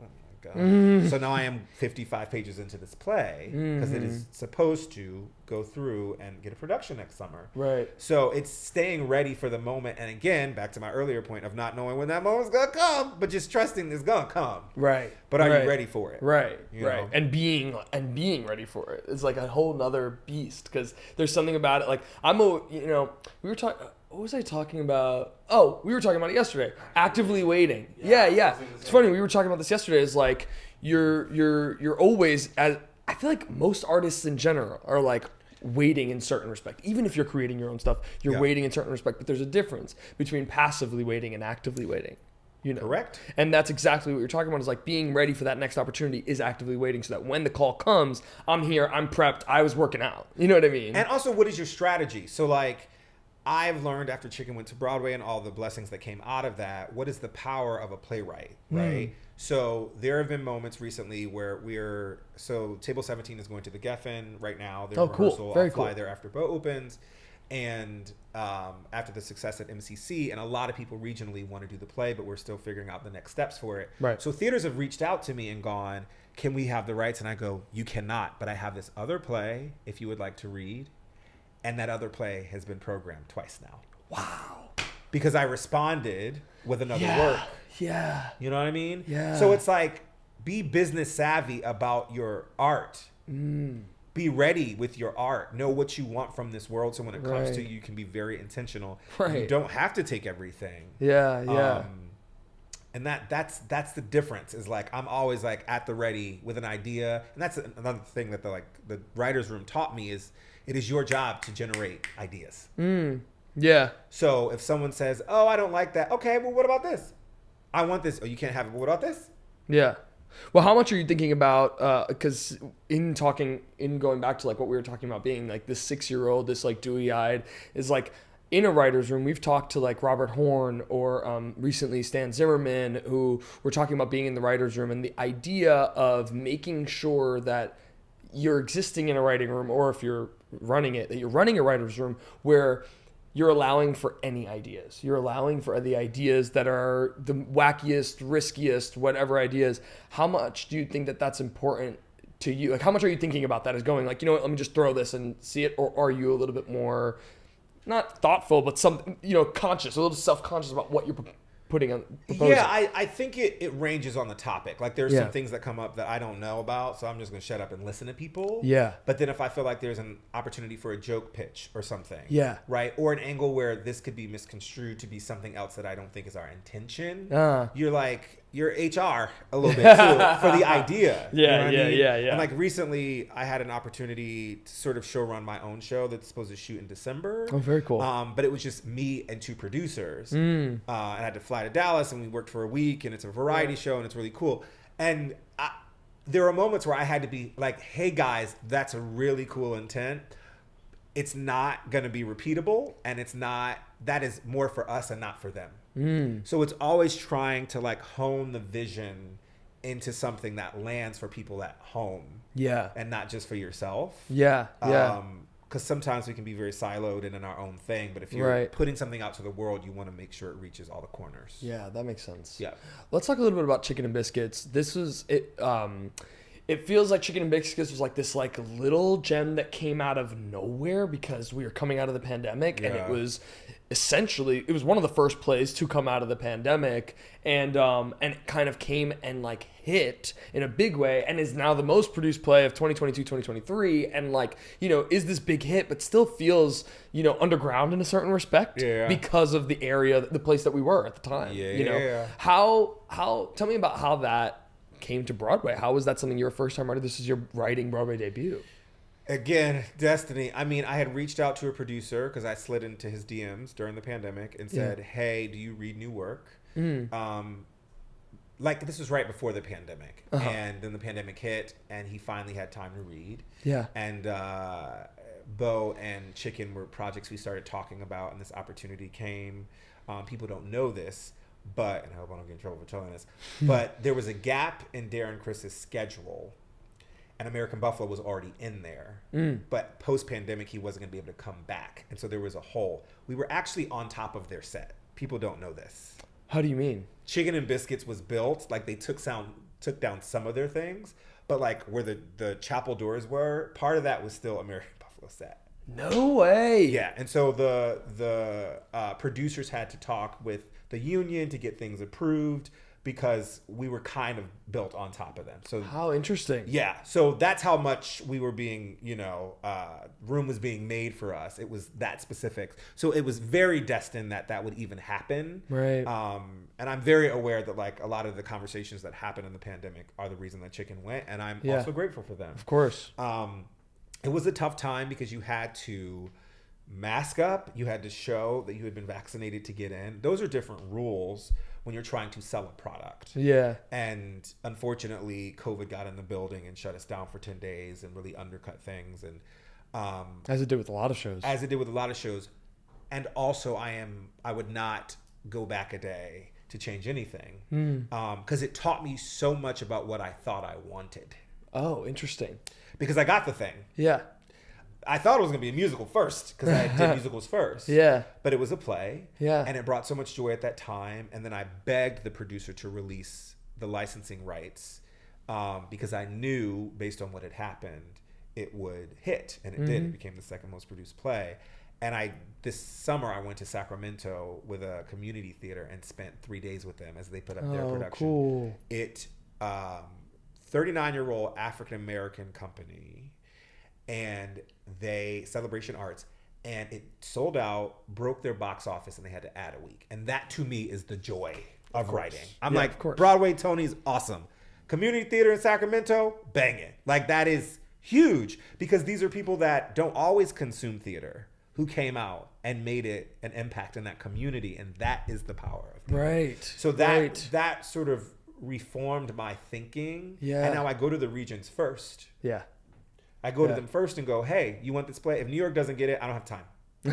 I'm like, oh my God. So now I am 55 pages into this play because it is supposed to go through and get a production next summer. Right. So it's staying ready for the moment. And again, back to my earlier point of not knowing when that moment's going to come, but just trusting it's going to come. Right. But are you ready for it? Right. You right. know? And being ready for it. It's like a whole nother beast, because there's something about it. Like we were talking, what was I talking about? Oh, we were talking about it yesterday. Actively waiting. Yeah. It's funny. We were talking about this yesterday. It's like you're always, I feel like most artists in general are like waiting in certain respect. Even if you're creating your own stuff, you're waiting in certain respect. But there's a difference between passively waiting and actively waiting. You know? Correct. And that's exactly what you're talking about, is like being ready for that next opportunity is actively waiting, so that when the call comes, I'm here, I'm prepped, I was working out. You know what I mean? And also, what is your strategy? So like, I've learned after Chicken went to Broadway and all the blessings that came out of that, what is the power of a playwright, right? So there have been moments recently where Table 17 is going to the Geffen right now. There's rehearsal. Very I'll fly cool. there after Beau opens. And after the success at MCC, and a lot of people regionally want to do the play, but we're still figuring out the next steps for it. Right. So theaters have reached out to me and gone, can we have the rights? And I go, you cannot, but I have this other play if you would like to read. And that other play has been programmed twice now. Wow. Because I responded with another work. Yeah. You know what I mean? Yeah. So it's like, be business savvy about your art. Be ready with your art. Know what you want from this world, so when it comes to you can be very intentional. Right. You don't have to take everything. Yeah. And that's the difference, is like, I'm always like at the ready with an idea. And that's another thing that the writer's room taught me, is it is your job to generate ideas. Yeah. So if someone says, oh, I don't like that. Okay, well, what about this? I want this. Oh, you can't have it. But what about this? Yeah. Well, how much are you thinking about, because in going back to like what we were talking about, being like this 6-year-old, this like dewy-eyed, is like, in a writer's room, we've talked to like Robert Horn or recently Stan Zimmerman, who were talking about being in the writer's room, and the idea of making sure that you're existing in a writing room, or if you're running it, that you're running a writer's room where you're allowing for any ideas. You're allowing for the ideas that are the wackiest, riskiest, whatever ideas. How much do you think that that's important to you? Like, how much are you thinking about that as going like, you know what, let me just throw this and see it? Or are you a little bit more, not thoughtful, but some, conscious, a little self-conscious about what you're proposing? Yeah, I think it ranges on the topic. Like, there's Yeah. some things that come up that I don't know about, so I'm just going to shut up and listen to people. Yeah. But then if I feel like there's an opportunity for a joke pitch or something. Yeah. Right? Or an angle where this could be misconstrued to be something else that I don't think is our intention. You're like, you're HR a little bit too, for the idea. Yeah, you know what I mean? yeah. And like recently, I had an opportunity to sort of show run my own show that's supposed to shoot in December. Oh, very cool. But it was just me and 2 producers. And I had to fly to Dallas, and we worked for a week, and it's a variety show, and it's really cool. And there are moments where I had to be like, hey guys, that's a really cool intent. It's not going to be repeatable, and that is more for us and not for them. So it's always trying to like hone the vision into something that lands for people at home. Yeah. And not just for yourself. Yeah. Because sometimes we can be very siloed and in our own thing. But if you're putting something out to the world, you want to make sure it reaches all the corners. Yeah, that makes sense. Yeah. Let's talk a little bit about Chicken and Biscuits. This was it. It feels like Chicken and Biscuits was like this like little gem that came out of nowhere because we were coming out of the pandemic, and it was essentially, it was one of the first plays to come out of the pandemic, and it kind of came and like hit in a big way, and is now the most produced play of 2022-2023, and like, is this big hit, but still feels, underground in a certain respect because of the area, the place that we were at the time. Tell me about how that came to Broadway? How was that something you were first time writer? This is your writing Broadway debut. Again, destiny. I mean, I had reached out to a producer because I slid into his DMs during the pandemic and said, hey, do you read new work? Like, this was right before the pandemic. And then the pandemic hit, and he finally had time to read. Yeah. And Beau and Chicken were projects we started talking about, and this opportunity came. People don't know this, but, and I hope I don't get in trouble for telling this, but there was a gap in Darren Chris's schedule, and American Buffalo was already in there. But post-pandemic, he wasn't going to be able to come back. And so there was a hole. We were actually on top of their set. People don't know this. How do you mean? Chicken Biscuits was built, like they took down some of their things, but like where the chapel doors were, part of that was still American Buffalo set. No way. Yeah, and so the producers had to talk with the union to get things approved because we were kind of built on top of them. So how interesting. Yeah, so that's how much we were being, room was being made for us. It was that specific. So it was very destined that would even happen. Right. And I'm very aware that like a lot of the conversations that happened in the pandemic are the reason that Chicken went, and I'm also grateful for them. Of course. It was a tough time because you had to mask up. You had to show that you had been vaccinated to get in. Those are different rules when you're trying to sell a product. Yeah. And unfortunately, COVID got in the building and shut us down for 10 days and really undercut things. And as it did with a lot of shows. And also, I would not go back a day to change anything because it taught me so much about what I thought I wanted. Oh, interesting. Because I got the thing. Yeah. I thought it was going to be a musical first because I did musicals first. Yeah. But it was a play. Yeah. And it brought so much joy at that time. And then I begged the producer to release the licensing rights because I knew, based on what had happened, it would hit. And it did. It became the second most produced play. And this summer, I went to Sacramento with a community theater and spent 3 days with them as they put up their production. Cool. It, 39-year-old African-American company, and Celebration Arts, and it sold out, broke their box office, and they had to add a week. And that, to me, is the joy of writing. I'm like, Broadway Tony's awesome. Community theater in Sacramento, bang it. Like, that is huge because these are people that don't always consume theater who came out and made it an impact in that community, and that is the power of theater. Right. So that sort of reformed my thinking. Yeah. And now I go to the regions first. Yeah. I go to them first and go, hey, you want this play? If New York doesn't get it, I don't have time.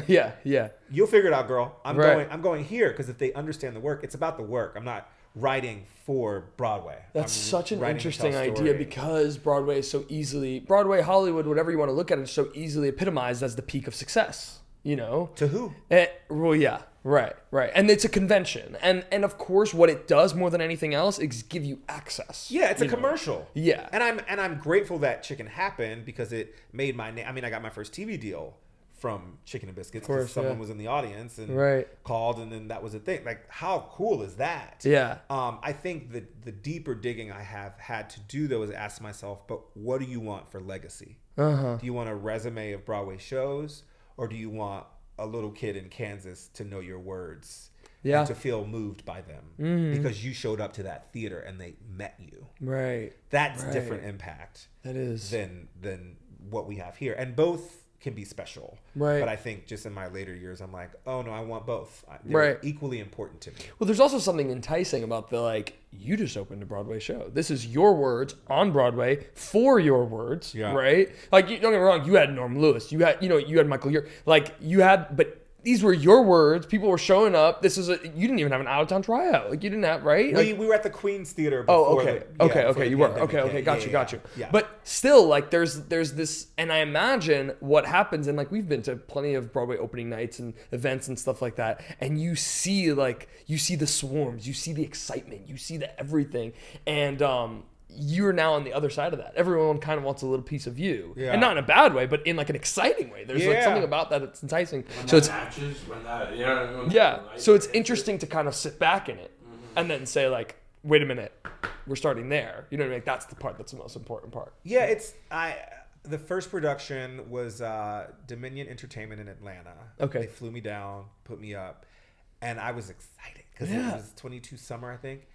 Yeah. You'll figure it out, girl. I'm going here because if they understand the work, it's about the work. I'm not writing for Broadway. That's such an interesting idea because Broadway, Hollywood, whatever you want to look at it, is so easily epitomized as the peak of success. To who? Well, yeah. Right. And it's a convention. And of course, what it does more than anything else is give you access. Yeah, it's a commercial. Yeah. And I'm grateful that Chicken happened because it made my name. I mean, I got my first TV deal from Chicken and Biscuits because someone was in the audience and called, and then that was a thing. Like, how cool is that? Yeah. I think that the deeper digging I have had to do, though, is ask myself, but what do you want for legacy? Do you want a resume of Broadway shows, or do you want a little kid in Kansas to know your words and to feel moved by them because you showed up to that theater and they met you? Right. That's different impact. That is. Than what we have here. And both can be special. Right. But I think just in my later years, I'm like, oh no, I want both. They're equally important to me. Well, there's also something enticing about you just opened a Broadway show. This is your words on Broadway for your words, right? Like, don't get me wrong, you had Norm Lewis, you had Michael Ure, but these were your words. People were showing up. You didn't even have an out of town tryout. Like, you didn't have, right? We were at the Queen's Theater before. Okay. You were. Okay. Got you. Yeah. But still, like, there's this, and I imagine what happens, and like, we've been to plenty of Broadway opening nights and events and stuff like that, and you see the swarms, you see the excitement, you see the everything, and you're now on the other side of that. Everyone kind of wants a little piece of you, and not in a bad way, but in like an exciting way. There's like something about that that's enticing. So it's interesting to kind of sit back in it and then say like, wait a minute, we're starting there. You know what I mean? Like, that's the part that's the most important part. Yeah, the first production was Dominion Entertainment in Atlanta. Okay, they flew me down, put me up, and I was excited because it was 22 summer, I think.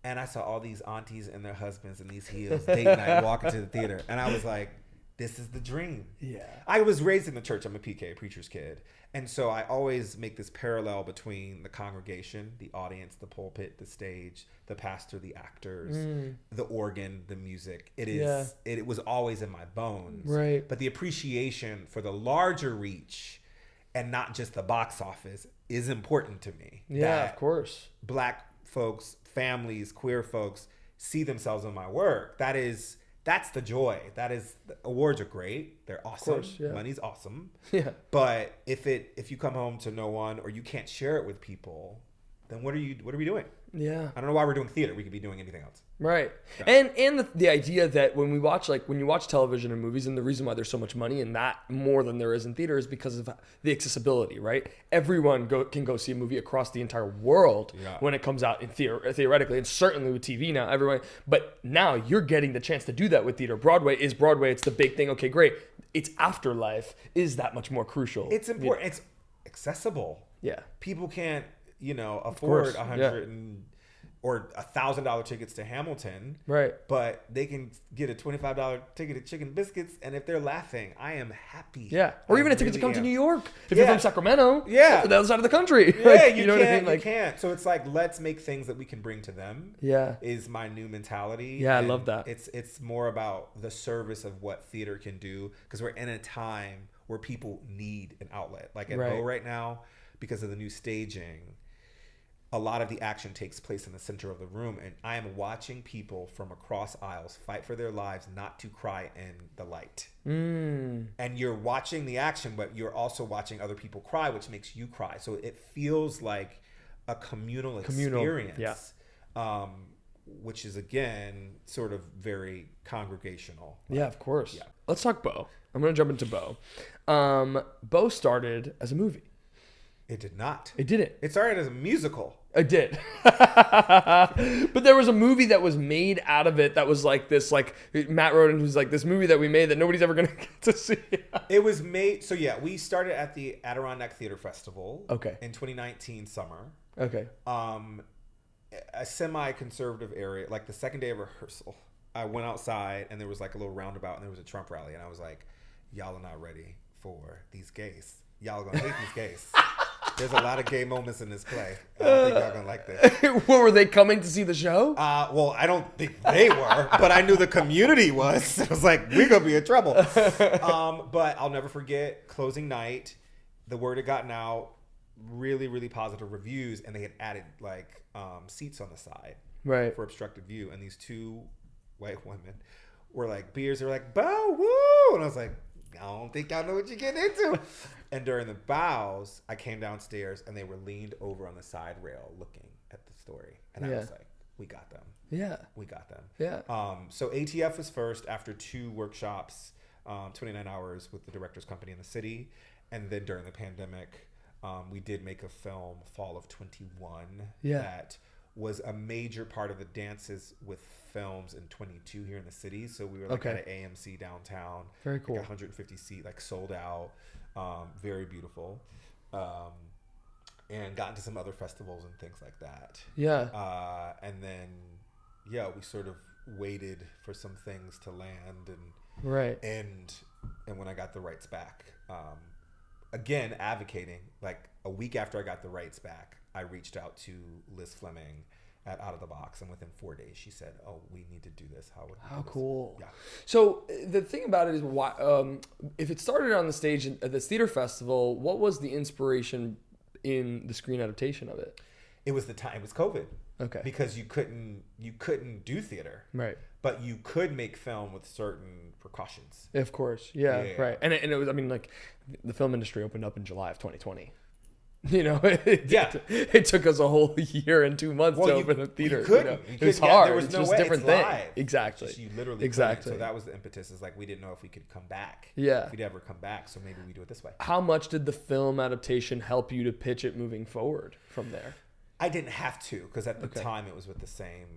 And I saw all these aunties and their husbands in these heels, date night, walking to the theater. And I was like, this is the dream. Yeah. I was raised in the church. I'm a PK, a preacher's kid. And so I always make this parallel between the congregation, the audience, the pulpit, the stage, the pastor, the actors, the organ, the music. It was always in my bones. Right. But the appreciation for the larger reach and not just the box office is important to me. Yeah, of course. Black folks, families, queer folks see themselves in my work. That's the joy. The awards are great. They're awesome. Of course, yeah. Money's awesome. Yeah. But if you come home to no one or you can't share it with people, then what are we doing? Yeah. I don't know why we're doing theater. We could be doing anything else. Right. Yeah. And the idea that when you watch television and movies, and the reason why there's so much money in that more than there is in theater is because of the accessibility, right? Everyone can go see a movie across the entire world when it comes out in theoretically, and certainly with TV now, everyone. But now you're getting the chance to do that with theater. Broadway. It's the big thing. Okay, great. Its afterlife is that much more crucial. It's important. It's accessible. Yeah. People can't, afford $100 or $1,000 tickets to Hamilton. Right. But they can get a $25 ticket to Chicken Biscuits, and if they're laughing, I am happy. Yeah. Or even a ticket to come to New York if you're from Sacramento. Yeah. To the other side of the country. Yeah, like, you know can't. what I mean? You can't. So it's like, let's make things that we can bring to them. Yeah. Is my new mentality. Yeah, and I love that. It's more about the service of what theater can do, because we're in a time where people need an outlet. Like at Beau right now, because of the new staging, a lot of the action takes place in the center of the room, and I am watching people from across aisles fight for their lives not to cry in the light. And you're watching the action, but you're also watching other people cry, which makes you cry. So it feels like a communal experience, which is, again, sort of very congregational. Yeah, of course. Yeah. Let's talk Beau. I'm going to jump into Beau. Beau started as a movie. It did not. It didn't. It started as a musical. It did. But there was a movie that was made out of it that was like this, like Matt Roden, who's like this movie that we made that nobody's ever going to get to see. It was made. So yeah, we started at the Adirondack Theater Festival. Okay. In 2019 summer. Okay. A semi-conservative area, like the second day of rehearsal, I went outside and there was like a little roundabout and there was a Trump rally, and I was like, y'all are not ready for these gays. Y'all are going to hate these gays. There's a lot of gay moments in this play. I don't think y'all gonna like this. Were they coming to see the show? Well, I don't think they were, but I knew the community was. I was like, we're gonna be in trouble. But I'll never forget closing night. The word had gotten out, really, really positive reviews, and they had added like seats on the side, right, for obstructed view. And these two white women were like beers. They were like, "Beau, woo!" And I was like, I don't think y'all know what you're getting into. And during the bows, I came downstairs and they were leaned over on the side rail looking at the story. And I was like, we got them. Yeah. We got them. Yeah. So ATF was first after 2 workshops, 29 hours with the director's company in the city. And then during the pandemic, we did make a film, Fall of 21, that was a major part of the dances with films in 22 here in the city. So we were like at an AMC downtown. Very cool. Like 150 seat, like sold out. Very beautiful. And got into some other festivals and things like that. Yeah. And then, we sort of waited for some things to land, and and when I got the rights back, again, advocating, like a week after I got the rights back, I reached out to Liz Fleming at Out of the Box, and within 4 days she said, "Oh, we need to do this. How cool!" Yeah. So the thing about it is, why, if it started on the stage at this theater festival, what was the inspiration in the screen adaptation of it? It was the time. It was COVID. Okay. Because you couldn't do theater. Right. But you could make film with certain precautions. Of course. Yeah. Right. And it was, I mean, like, the film industry opened up in July of 2020. It took us a whole year and 2 months to open the theater. You couldn't. It was hard. There was it's no just way. a different it's thing. Live. Exactly. Just, you literally exactly. couldn't. So that was the impetus. Is like we didn't know if we could come back. Yeah. If we'd ever come back. So maybe we do it this way. How much did the film adaptation help you to pitch it moving forward from there? I didn't have to because at the time it was with the same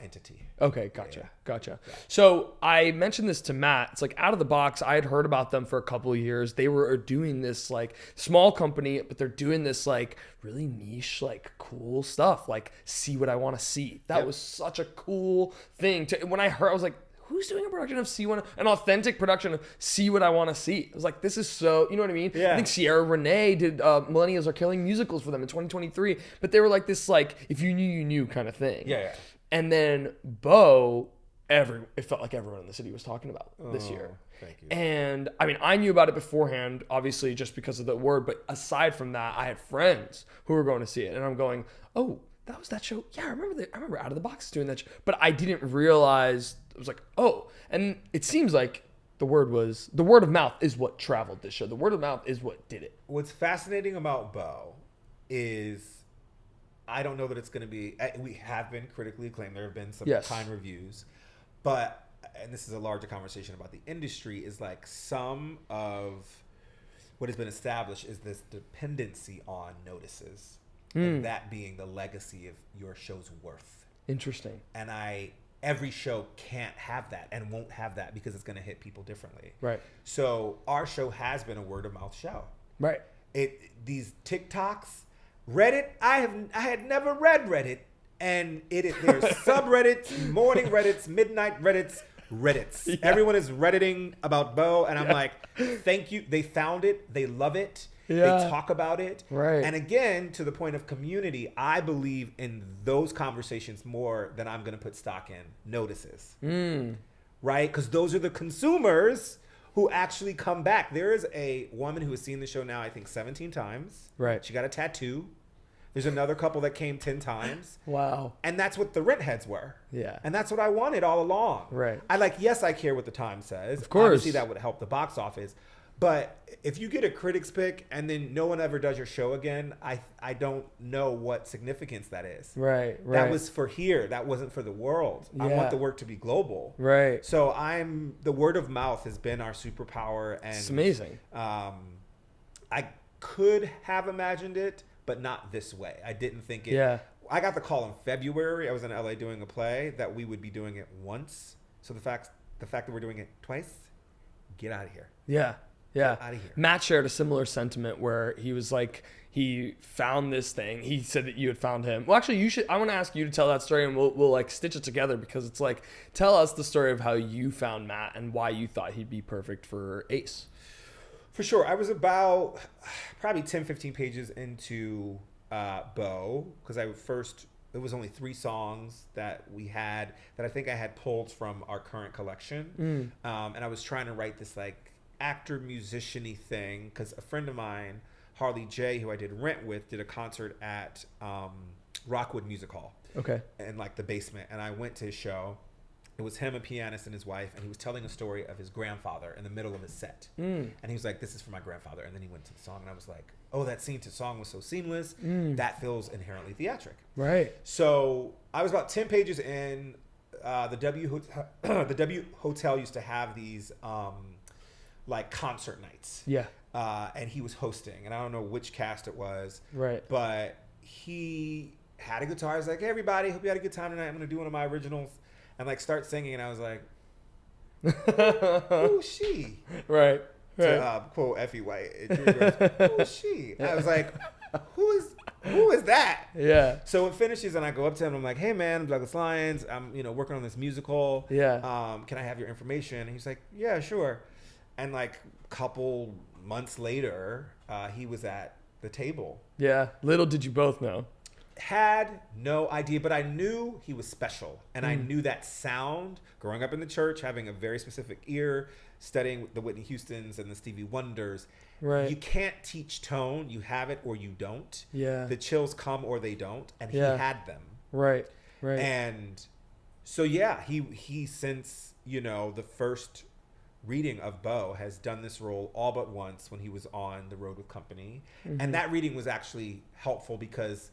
entity. Okay, gotcha. Yeah. So I mentioned this to Matt. It's like Out of the Box. I had heard about them for a couple of years. They were doing this like small company, but they're doing this like really niche, like cool stuff. Like See What I Want to See. That was such a cool thing. When I heard, I was like, who's doing a production of an authentic production of See What I Want to See? I was like, this is so, you know what I mean? Yeah. I think Sierra Renee did Millennials Are Killing Musicals for them in 2023, but they were like this, like, if you knew, you knew kind of thing. Yeah. And then Beau, it felt like everyone in the city was talking about this year. Thank you. And I mean, I knew about it beforehand, obviously, just because of the word, but aside from that, I had friends who were going to see it, and I'm going, oh, that was that show. Yeah, I remember Out of the Box doing that show. But I didn't realize, I was like, oh. And it seems like the word of mouth is what traveled this show. The word of mouth is what did it. What's fascinating about Beau is I don't know that it's going to be, we have been critically acclaimed. There have been some kind reviews. But, and this is a larger conversation about the industry, is like some of what has been established is this dependency on notices. And that being the legacy of your show's worth. Interesting. And every show can't have that and won't have that because it's going to hit people differently. Right. So our show has been a word of mouth show. Right. These TikToks, Reddit, I had never read Reddit, and there's subreddits, morning Reddits, midnight Reddits. Yeah. Everyone is Redditing about Beau, and I'm like, thank you. They found it. They love it. Yeah. They talk about it. Right. And again, to the point of community, I believe in those conversations more than I'm going to put stock in notices. Right? Because those are the consumers who actually come back. There is a woman who has seen the show now, I think, 17 times. Right. She got a tattoo. There's another couple that came 10 times. Wow. And that's what the rent heads were. Yeah. And that's what I wanted all along. Right. Yes, I care what the Times says. Of course. Obviously, that would help the box office. But if you get a critic's pick and then no one ever does your show again, I don't know what significance that is. Right. That was for here. That wasn't for the world. Yeah. I want the work to be global. Right. So the word of mouth has been our superpower. And it's amazing. I could have imagined it, but not this way. I didn't think it. Yeah. I got the call in February. I was in LA doing a play that we would be doing it once. So the fact that we're doing it twice, get out of here. Yeah. Yeah. Get out of here. Matt shared a similar sentiment where he was like, he found this thing. He said that you had found him. Well, actually, I want to ask you to tell that story, and we'll like stitch it together, because it's like, tell us the story of how you found Matt and why you thought he'd be perfect for Ace. For sure. I was about probably 10, 15 pages into Beau, because it was only 3 songs that we had that I think I had pulled from our current collection. And I was trying to write this like actor musician-y thing, because a friend of mine, Harley J, who I did Rent with, did a concert at Rockwood Music Hall. Okay. In like the basement. And I went to his show. It was him, a pianist, and his wife, and he was telling a story of his grandfather in the middle of his set. And he was like, this is for my grandfather. And then he went to the song, and I was like, oh, that scene to song was so seamless. That feels inherently theatric. Right. So I was about 10 pages in. The W Hotel used to have these like concert nights. Yeah. And he was hosting, and I don't know which cast it was. Right. But he had a guitar. He was like, hey, everybody, hope you had a good time tonight. I'm going to do one of my originals. And like start singing, and I was like, who's she? Right. To quote Effie White, who's she? I was like, who is that? Yeah. So it finishes, and I go up to him, and I'm like, hey man, I'm Douglas Lyons. I'm working on this musical. Yeah. Can I have your information? And he's like, yeah, sure. And like a couple months later, he was at the table. Yeah. Little did you both know. Had no idea, but I knew he was special, and I knew that sound. Growing up in the church, having a very specific ear, studying the Whitney Houstons and the Stevie Wonders, right? You can't teach tone. You have it or you don't. Yeah. The chills come or they don't, and he had them. Right. Right. And so yeah, he since the first reading of Beau has done this role all but once when he was on the road with company, and that reading was actually helpful because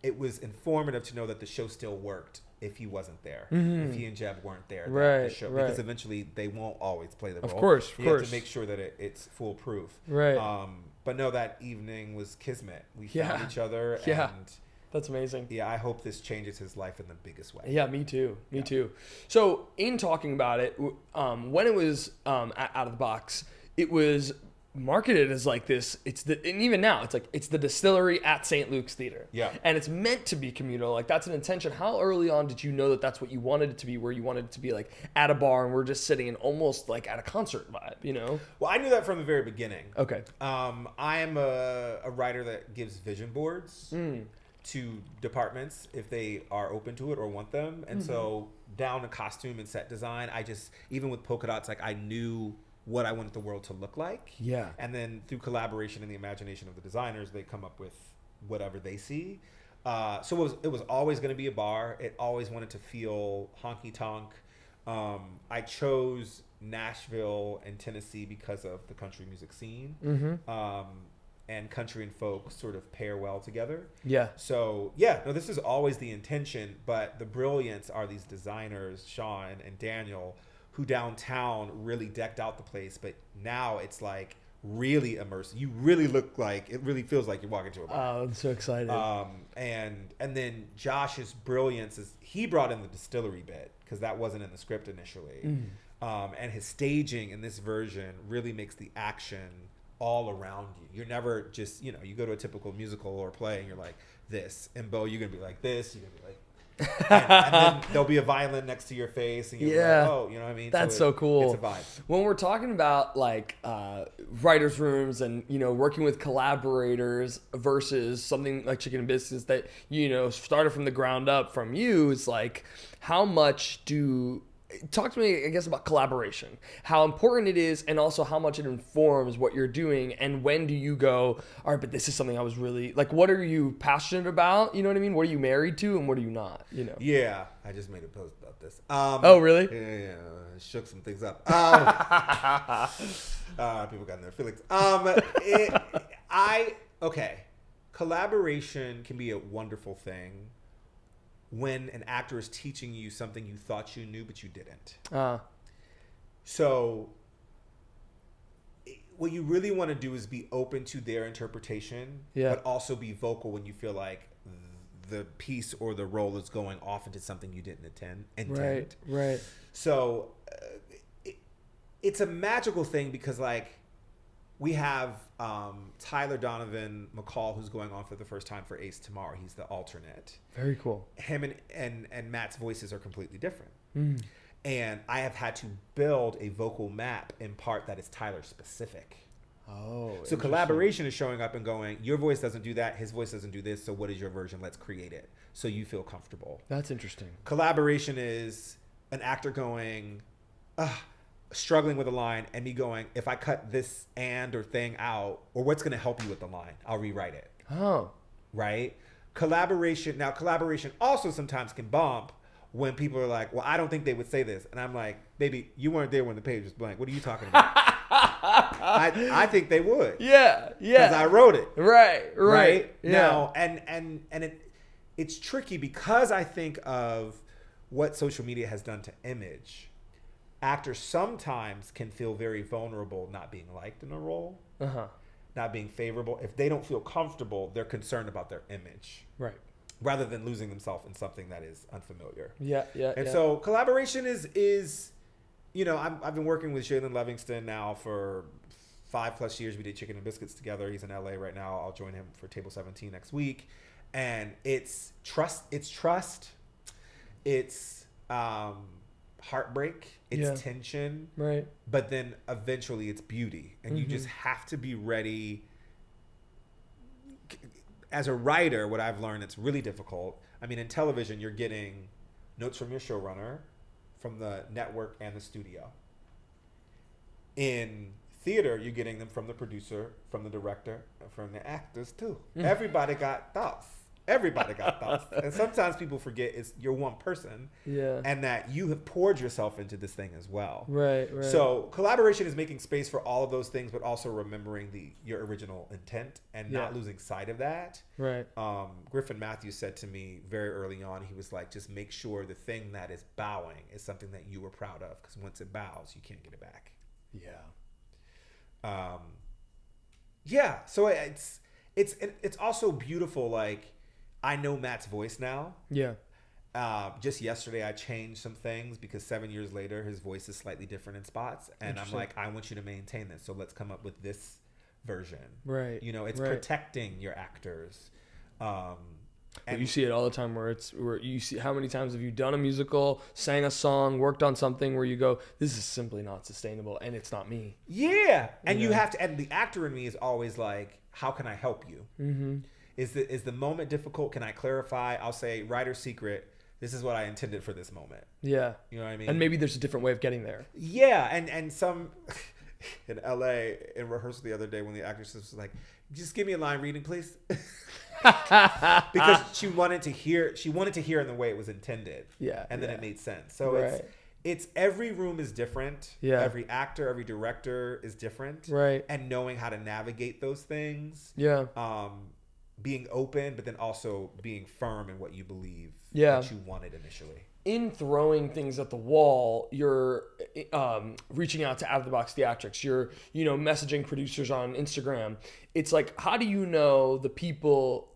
it was informative to know that the show still worked if he wasn't there, if he and Jeb weren't there. Right, the show, because eventually they won't always play the role. Of course. You have to make sure that it's foolproof. Right. But no, that evening was kismet. We found each other, and That's amazing. Yeah, I hope this changes his life in the biggest way. Yeah, me too. Me too. So in talking about it, when it was out of the box, it was marketed as like this. And even now, it's the distillery at St. Luke's Theater. Yeah. And it's meant to be communal. Like that's an intention. How early on did you know that that's what you wanted it to be? Where you wanted it to be like at a bar and we're just sitting and almost like at a concert vibe, you know? Well, I knew that from the very beginning. Okay. I am a writer that gives vision boards to departments if they are open to it or want them. And so down to costume and set design, even with polka dots, like I knew what I wanted the world to look like. Yeah. And then through collaboration and the imagination of the designers, they come up with whatever they see. So it was always going to be a bar. It always wanted to feel honky tonk. I chose Nashville and Tennessee because of the country music scene. And country and folk sort of pair well together. Yeah. So this is always the intention, but the brilliance are these designers, Sean and Daniel, who downtown really decked out the place, but now it's like really immersive. You really look like, it really feels like you're walking to a bar. Oh, I'm so excited. And then Josh's brilliance is he brought in the distillery bit because that wasn't in the script initially. And his staging in this version really makes the action all around you. You're never just, you go to a typical musical or play and you're like this, and Beau, you're gonna be like this, you're gonna be like and then there'll be a violin next to your face and you're like, oh, you know what I mean? That's so cool. It's a vibe. When we're talking about like writers' rooms and, working with collaborators versus something like Chicken Biscuits that, started from the ground up from you, it's like, how much talk to me, I guess, about collaboration, how important it is, and also how much it informs what you're doing. And when do you go, all right, but this is something I was really like, what are you passionate about? You know what I mean? What are you married to and what are you not? Yeah. I just made a post about this. Oh, really? Yeah. Shook some things up. People got in their feelings. Collaboration can be a wonderful thing when an actor is teaching you something you thought you knew but you didn't. So what you really want to do is be open to their interpretation, but also be vocal when you feel like the piece or the role is going off into something you didn't intend. Right. So it's a magical thing because like we have Tyler Donovan McCall, who's going on for the first time for Ace tomorrow. He's the alternate. Very cool. Him and Matt's voices are completely different. And I have had to build a vocal map in part that is Tyler specific. So collaboration is showing up and going, your voice doesn't do that, his voice doesn't do this, so what is your version? Let's create it so you feel comfortable. That's interesting. Collaboration is an actor going, struggling with a line, and me going, if I cut this and or thing out, or what's going to help you with the line, I'll rewrite it. Right? Collaboration also sometimes can bump when people are like, well, I don't think they would say this. And I'm like, baby, you weren't there when the page was blank. What are you talking about? I think they would. Yeah. Because I wrote it. Right. Yeah. Now, and it's tricky because I think of what social media has done to image. Actors sometimes can feel very vulnerable not being liked in a role, not being favorable. If they don't feel comfortable, they're concerned about their image. Right. Rather than losing themselves in something that is unfamiliar. So collaboration is I've been working with Jalen Livingston now for 5+ years. We did Chicken and Biscuits together. He's in LA right now. I'll join him for Table 17 next week. And it's trust. It's heartbreak. It's tension. Right. But then eventually it's beauty. And you just have to be ready. As a writer, what I've learned, it's really difficult. I mean, in television, you're getting notes from your showrunner, from the network and the studio. In theater, you're getting them from the producer, from the director, and from the actors too. Everybody got thoughts. And sometimes people forget you're one person. And that you have poured yourself into this thing as well. Right. So collaboration is making space for all of those things, but also remembering your original intent and not losing sight of that. Right. Griffin Matthews said to me very early on, he was like, just make sure the thing that is bowing is something that you were proud of, because once it bows, you can't get it back. So it's also beautiful. Like, I know Matt's voice now. Yeah. Just yesterday, I changed some things because 7 years later, his voice is slightly different in spots. And I'm like, I want you to maintain this. So let's come up with this version. Right. You know, it's protecting your actors. And you see it all the time where you see how many times have you done a musical, sang a song, worked on something where you go, this is simply not sustainable and it's not me. Yeah. And you have to, and the actor in me is always like, how can I help you? Mm-hmm. Is the moment difficult? Can I clarify? I'll say, writer's secret. This is what I intended for this moment. Yeah. You know what I mean? And maybe there's a different way of getting there. Yeah. And some in LA in rehearsal the other day when the actress was like, just give me a line reading, please. Because she wanted to hear in the way it was intended. Yeah. And then it made sense. So it's every room is different. Yeah. Every actor, every director is different. Right. And knowing how to navigate those things. Yeah. Being open, but then also being firm in what you believe that you wanted initially. In throwing things at the wall, you're reaching out to Out of the Box Theatrics. You're, messaging producers on Instagram. It's like, how do you know the people?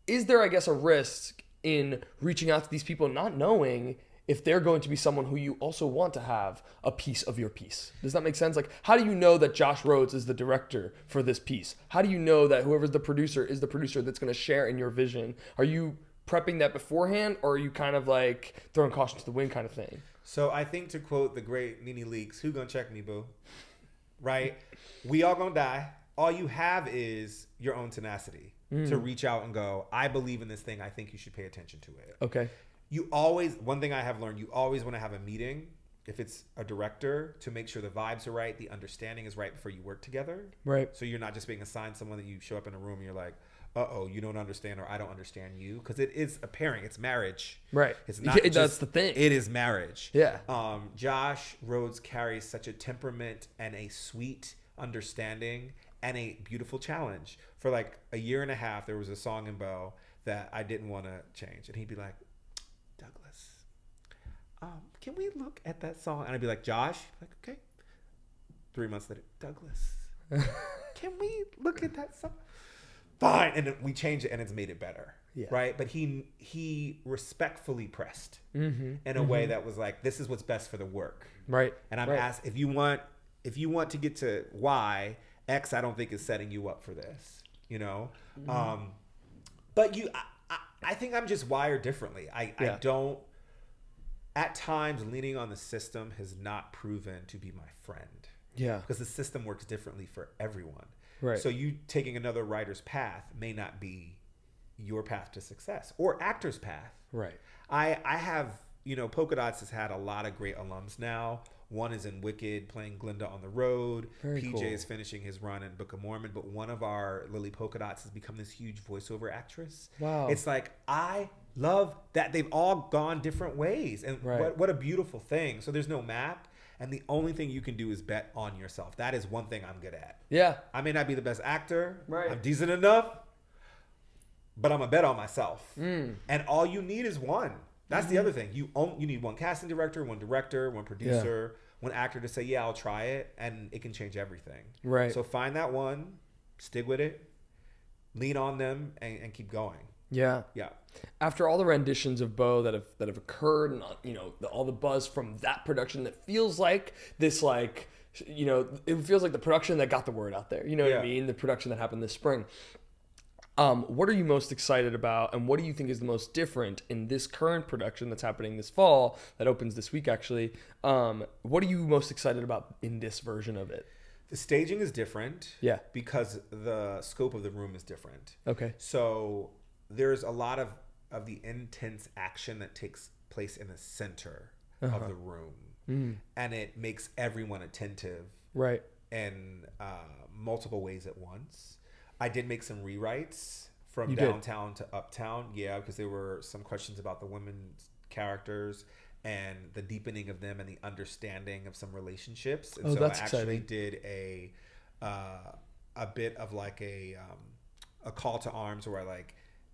Is there, I guess, a risk in reaching out to these people not knowing if they're going to be someone who you also want to have a piece of your piece? Does that make sense? Like, how do you know that Josh Rhodes is the director for this piece? How do you know that whoever's the producer is the producer that's going to share in your vision? Are you prepping that beforehand, or are you kind of like throwing caution to the wind kind of thing? So I think, to quote the great Nene Leakes, who gonna check me, boo? Right? We all gonna die. All you have is your own tenacity to reach out and go, I believe in this thing. I think you should pay attention to it. Okay. One thing I have learned, you always want to have a meeting, if it's a director, to make sure the vibes are right, the understanding is right before you work together. Right. So you're not just being assigned someone that you show up in a room and you're like, uh-oh, you don't understand, or I don't understand you. Because it is a pairing. It's marriage. Right. It's not that's the thing. It is marriage. Yeah. Josh Rhodes carries such a temperament and a sweet understanding and a beautiful challenge. For like a year and a half, there was a song in Beau that I didn't want to change. And he'd be like, Douglas, can we look at that song? And I'd be like, Josh? Like, okay. 3 months later, Douglas, can we look at that song? Fine. And then we change it and it's made it better. Yeah. Right. But he respectfully pressed in a way that was like, this is what's best for the work. Right. And I'm asked, if you want to get to Y, X, I don't think is setting you up for this, but I think I'm just wired differently. I don't, at times, leaning on the system has not proven to be my friend. Yeah. Because the system works differently for everyone. Right. So you taking another writer's path may not be your path to success, or actor's path. Right. I have, Polka Dots has had a lot of great alums now. One is in Wicked playing Glinda on the road. Very PJ cool. is finishing his run in Book of Mormon. But one of our Lily Polka Dots has become this huge voiceover actress. Wow. It's like, I love that they've all gone different ways. And what a beautiful thing. So there's no map. And the only thing you can do is bet on yourself. That is one thing I'm good at. Yeah. I may not be the best actor. Right. I'm decent enough. But I'm a bet on myself. And all you need is one. That's the other thing. You need one casting director, one producer, one actor to say, yeah, I'll try it. And it can change everything. Right. So find that one, stick with it, lean on them, and keep going. Yeah. Yeah. After all the renditions of Beau that have occurred, and all the buzz from that production, that feels like this, like, it feels like the production that got the word out there. You know what I mean? The production that happened this spring. What are you most excited about, and what do you think is the most different in this current production that's happening this fall, that opens this week actually? What are you most excited about in this version of it? The staging is different. Yeah. Because the scope of the room is different. Okay. So there's a lot of the intense action that takes place in the center of the room. And it makes everyone attentive. Right. In multiple ways at once. I did make some rewrites from downtown to uptown. Yeah, because there were some questions about the women's characters and the deepening of them and the understanding of some relationships. And so I actually did a bit of like a call to arms, where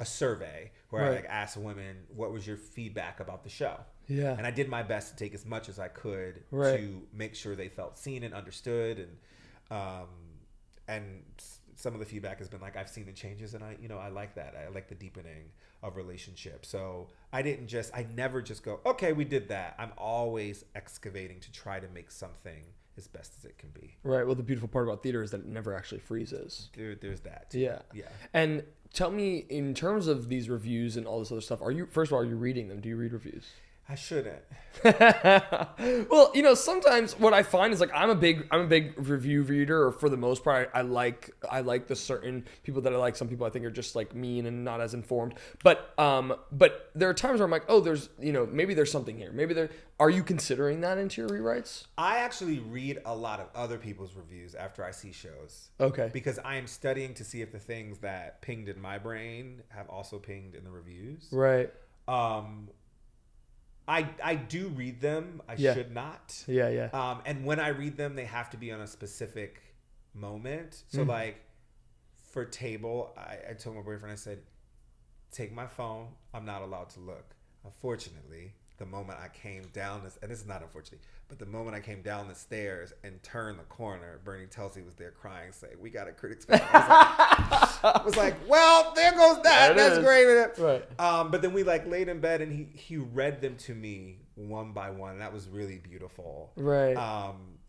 a survey where I asked women, what was your feedback about the show? Yeah. And I did my best to take as much as I could to make sure they felt seen and understood, and some of the feedback has been like, I've seen the changes, and I like that. I like the deepening of relationships. So I never just go, okay, we did that. I'm always excavating to try to make something as best as it can be. Right. Well, the beautiful part about theater is that it never actually freezes. There's that too. Yeah. Yeah. And tell me, in terms of these reviews and all this other stuff, first of all, are you reading them? Do you read reviews? I shouldn't. Well, sometimes what I find is like I'm a big review reader, or for the most part, I like the certain people that I like. Some people I think are just like mean and not as informed. But there are times where I'm like, oh, there's maybe there's something here. Are you considering that into your rewrites? I actually read a lot of other people's reviews after I see shows. Okay. Because I am studying to see if the things that pinged in my brain have also pinged in the reviews. Right. I do read them. I should not. Yeah. And when I read them, they have to be on a specific moment. So like for Table, I told my boyfriend, I said, take my phone. I'm not allowed to look. Unfortunately, the moment I came down this, and this is not unfortunately, but the moment I came down the stairs and turned the corner, Bernie Telsey was there crying, saying, "We got a critics back." I was like, well, there goes that. That's great. Right. But then we like laid in bed, and he read them to me one by one, and that was really beautiful. Right.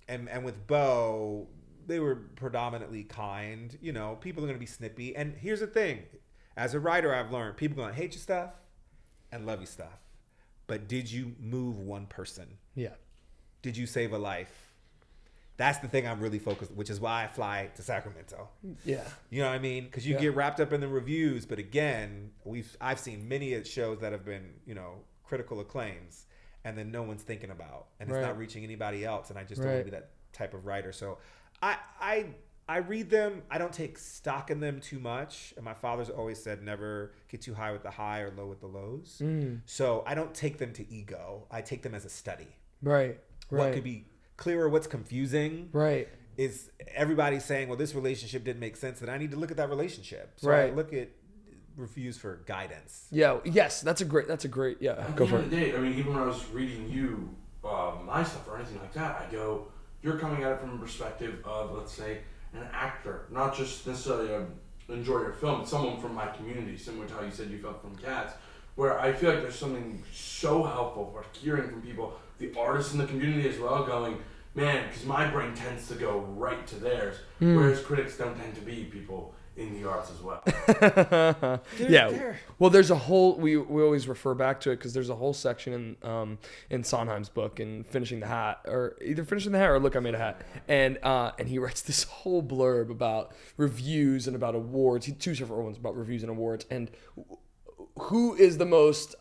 And with Beau, they were predominantly kind. People are going to be snippy. And here's the thing. As a writer, I've learned people are going to hate your stuff and love your stuff. But did you move one person? Yeah. Did you save a life? That's the thing I'm really focused, which is why I fly to Sacramento. Yeah. You know what I mean? Because you get wrapped up in the reviews. But again, I've seen many shows that have been, critical acclaims, and then no one's thinking about, and it's not reaching anybody else. And I just don't want to be that type of writer. So I read them. I don't take stock in them too much. And my father's always said, never get too high with the high or low with the lows. So I don't take them to ego. I take them as a study. Right. What could be clearer, what's confusing. Right. Is everybody saying, well, this relationship didn't make sense, then I need to look at that relationship. So right. I look at reviews for guidance. Yeah. Yes. That's a great, yeah. Go for it. At the end of the day, I mean, even when I was reading you, my stuff or anything like that, I go, you're coming at it from a perspective of, let's say, an actor, not just necessarily enjoy your film, someone from my community, similar to how you said you felt from Cats, where I feel like there's something so helpful for hearing from people, the artists in the community as well, going, man, because my brain tends to go right to theirs, whereas critics don't tend to be people in the arts as well. Well, there's a whole, we always refer back to it because there's a whole section in Sondheim's book in Finishing the Hat, or either Finishing the Hat or Look, I Made a Hat, and he writes this whole blurb about reviews and about awards. He two different ones about reviews and awards, and who is the most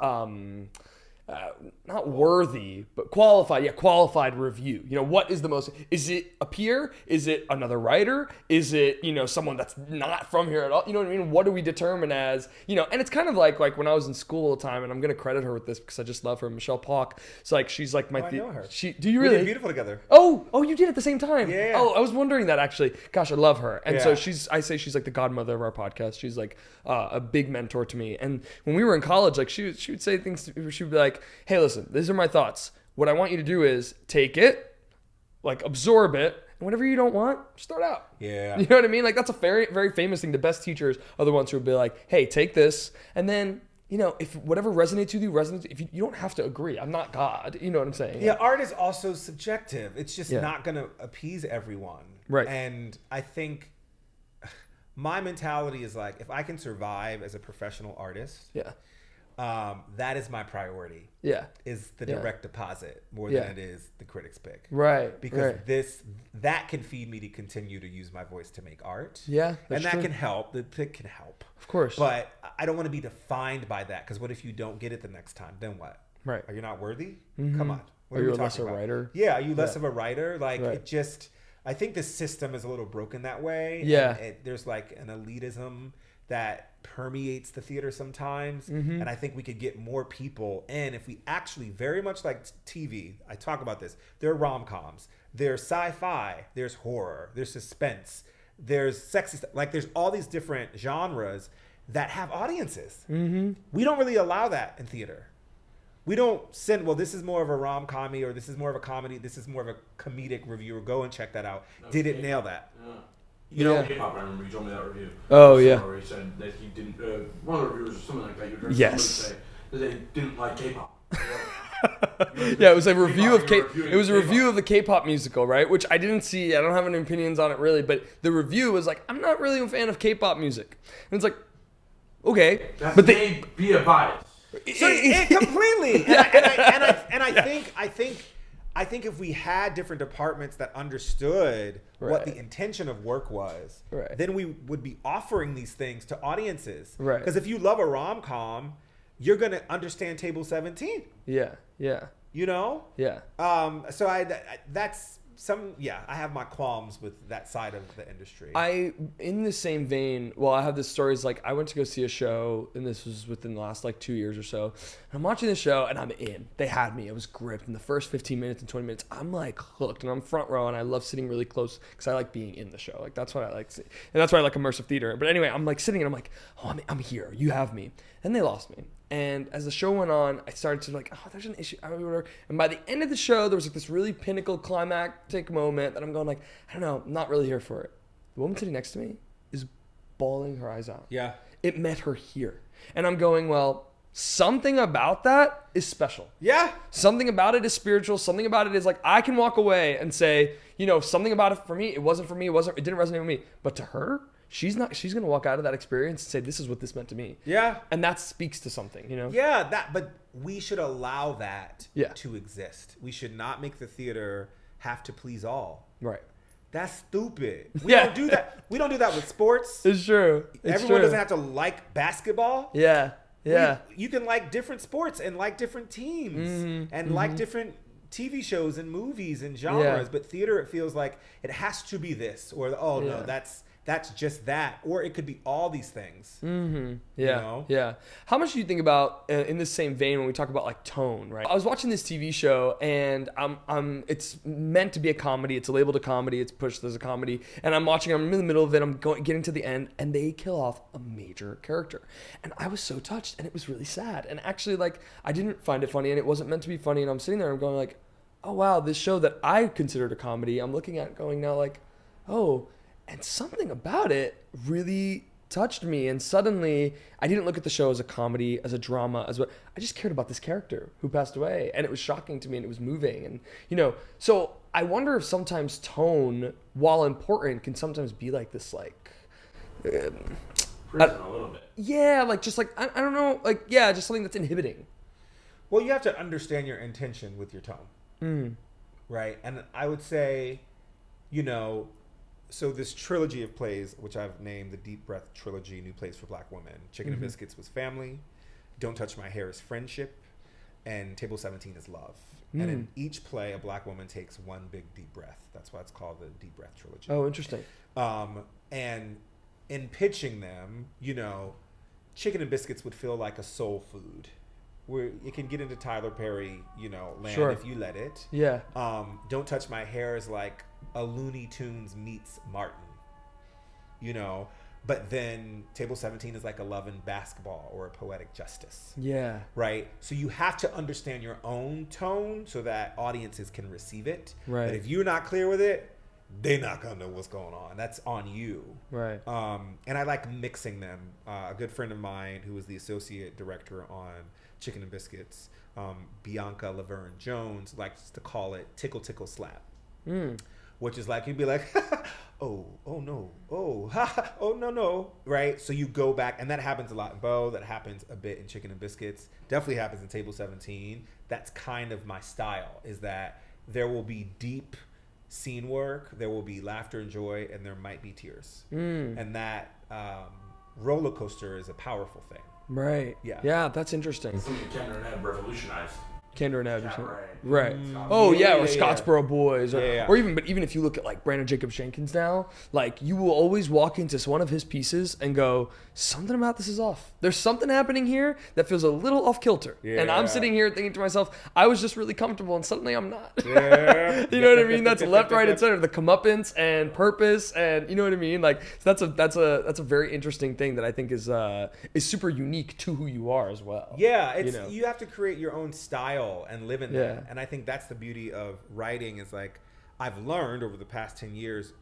not worthy, but qualified review. What is the most, is it a peer? Is it another writer? Is it, someone that's not from here at all? You know what I mean? What do we determine as, and it's kind of like when I was in school all the time, and I'm going to credit her with this because I just love her, Michelle Pauk. It's like, she's like my, I know her. Do you really? We did Beautiful together. Oh, you did at the same time. Yeah. Oh, I was wondering that actually. Gosh, I love her. And Yeah. so I say she's like the godmother of our podcast. She's like a big mentor to me. And when we were in college, like she would say things, she would be like, hey, listen, these are my thoughts. What I want you to do is take it, like absorb it, and whatever you don't want, start out. Yeah. You know what I mean? Like that's a very, very famous thing. The best teachers are the ones who would be like, hey, take this, and then, if whatever resonates with you, if you don't have to agree. I'm not God. You know what I'm saying? Yeah, art is also subjective. It's just not going to appease everyone. Right. And I think my mentality is like, if I can survive as a professional artist, that is my priority. Yeah. Is the direct deposit more than it is the critics pick. Right. Because that can feed me to continue to use my voice to make art. Yeah. And that can help. The pick can help. Of course. But I don't want to be defined by that, because what if you don't get it the next time? Then what? Right. Are you not worthy? Come on. Are you less a writer? Yeah. Are you less of a writer? Like it just, I think the system is a little broken that way. Yeah. And there's like an elitism that permeates the theater sometimes. And I think we could get more people in if we actually, very much like TV, I talk about this, there are rom-coms, there's sci-fi, there's horror, there's suspense, there's sexy stuff. Like there's all these different genres that have audiences. We don't really allow that in theater. We don't send, well, this is more of a rom-commy, or this is more of a comedy, this is more of a comedic reviewer. Go and check that out. Did it nail that? You know, K-pop, I remember you told me that review. Oh, yeah. Where he said that he didn't. One of the reviewers or something like that. You heard Yes. somebody say that they didn't like K-pop. Yeah, it was a review of It was a review of the K-pop musical, right? Which I didn't see. I don't have any opinions on it really, but the review was like, I'm not really a fan of K-pop music, and it's like, okay, That but may be a bias. So completely. And I think if we had different departments that understood what Right. the intention of work was, Right. then we would be offering these things to audiences. Right. Because if you love a rom-com, you're gonna understand Table 17. yeah, yeah, You know. yeah. So I have my qualms with that side of the industry. In the same vein, well, I have this story. Is like I went to go see a show, and this was within the last like 2 years or so. And I'm watching the show, and I'm in. They had me. I was gripped. In the first 15 minutes and 20 minutes, I'm like hooked, and I'm front row, and I love sitting really close because I like being in the show. Like that's what I like, and that's why I like immersive theater. But anyway, I'm like sitting, and I'm like, oh, I'm here. You have me. And they lost me. And as the show went on, I started to like, oh, there's an issue. And by the end of the show, there was like this really pinnacle climactic moment that I'm going like, I don't know, I'm not really here for it. The woman sitting next to me is bawling her eyes out. Yeah. It met her here. And I'm going, well, something about that is special. Yeah. Something about it is spiritual. Something about it is like, I can walk away and say, you know, something about it for me, it wasn't for me. It didn't resonate with me. But to her, she's going to walk out of that experience and say, this is what this meant to me. Yeah. And that speaks to something, you know? Yeah, but we should allow that Yeah. to exist. We should not make the theater have to please all. Right. That's stupid. We Yeah. don't do that. We don't do that with sports. It's true. Everyone doesn't have to like basketball. Yeah. Yeah. You can like different sports and like different teams and like different TV shows and movies and genres. Yeah. But theater, it feels like it has to be this or no, that's just that, or it could be all these things. Mm-hmm. Yeah, you know? Yeah. How much do you think about in the same vein when we talk about like tone, right? I was watching this TV show, and it's meant to be a comedy. It's labeled a comedy. It's pushed as a comedy, and I'm watching. I'm in the middle of it. I'm getting to the end, and they kill off a major character, and I was so touched, and it was really sad. And actually, like, I didn't find it funny, and it wasn't meant to be funny. And I'm sitting there, I'm going like, oh wow, this show that I considered a comedy, I'm looking at it going now like, oh. And something about it really touched me. And suddenly, I didn't look at the show as a comedy, as a drama, as what I just cared about this character who passed away. And it was shocking to me, and it was moving. And, you know, so I wonder if sometimes tone, while important, can sometimes be like this, like, Prison a little bit. Yeah, like, just like, I don't know, like, yeah, just something that's inhibiting. Well, you have to understand your intention with your tone. Right? And I would say, you know, so this trilogy of plays, which I've named the Deep Breath Trilogy, New Plays for Black Women. Chicken and Biscuits was family. Don't Touch My Hair is friendship. And Table 17 is love. And in each play, a black woman takes one big deep breath. That's why it's called the Deep Breath Trilogy. Oh, interesting. And in pitching them, you know, Chicken and Biscuits would feel like a soul food. Where it can get into Tyler Perry, you know, land if you let it. Yeah. Don't Touch My Hair is like a Looney Tunes meets Martin, you know, but then Table 17 is like a Love and Basketball or a Poetic Justice. Yeah. Right? So you have to understand your own tone so that audiences can receive it. Right. But if you're not clear with it, they're not going to know what's going on. That's on you. Right. And I like mixing them. A good friend of mine who was the associate director on Chicken and Biscuits, Bianca Laverne Jones, likes to call it tickle, tickle, slap. Which is like, you'd be like, oh no, oh no, right? So you go back, and that happens a lot in Beau, that happens a bit in Chicken and Biscuits, definitely happens in Table 17. That's kind of my style, is that there will be deep scene work, there will be laughter and joy, and there might be tears. And that roller coaster is a powerful thing. Right. Yeah. Yeah, that's interesting. Something Kendra and Ed revolutionized. Kendra and Ed. Right. Right. Oh yeah, or yeah. Scottsboro Boys, or even if you look at like Brandon Jacob Jenkins now, like you will always walk into one of his pieces and go, something about this is off. There's something happening here that feels a little off kilter, and I'm sitting here thinking to myself, I was just really comfortable, and suddenly I'm not. Yeah. You know what I mean? That's left, right, and center, the comeuppance and purpose, and you know what I mean. Like that's a very interesting thing that I think is super unique to who you are as well. Yeah, it's you know? You have to create your own style and live in that. Yeah. And I think that's the beauty of writing, is like, I've learned over the past 10 years,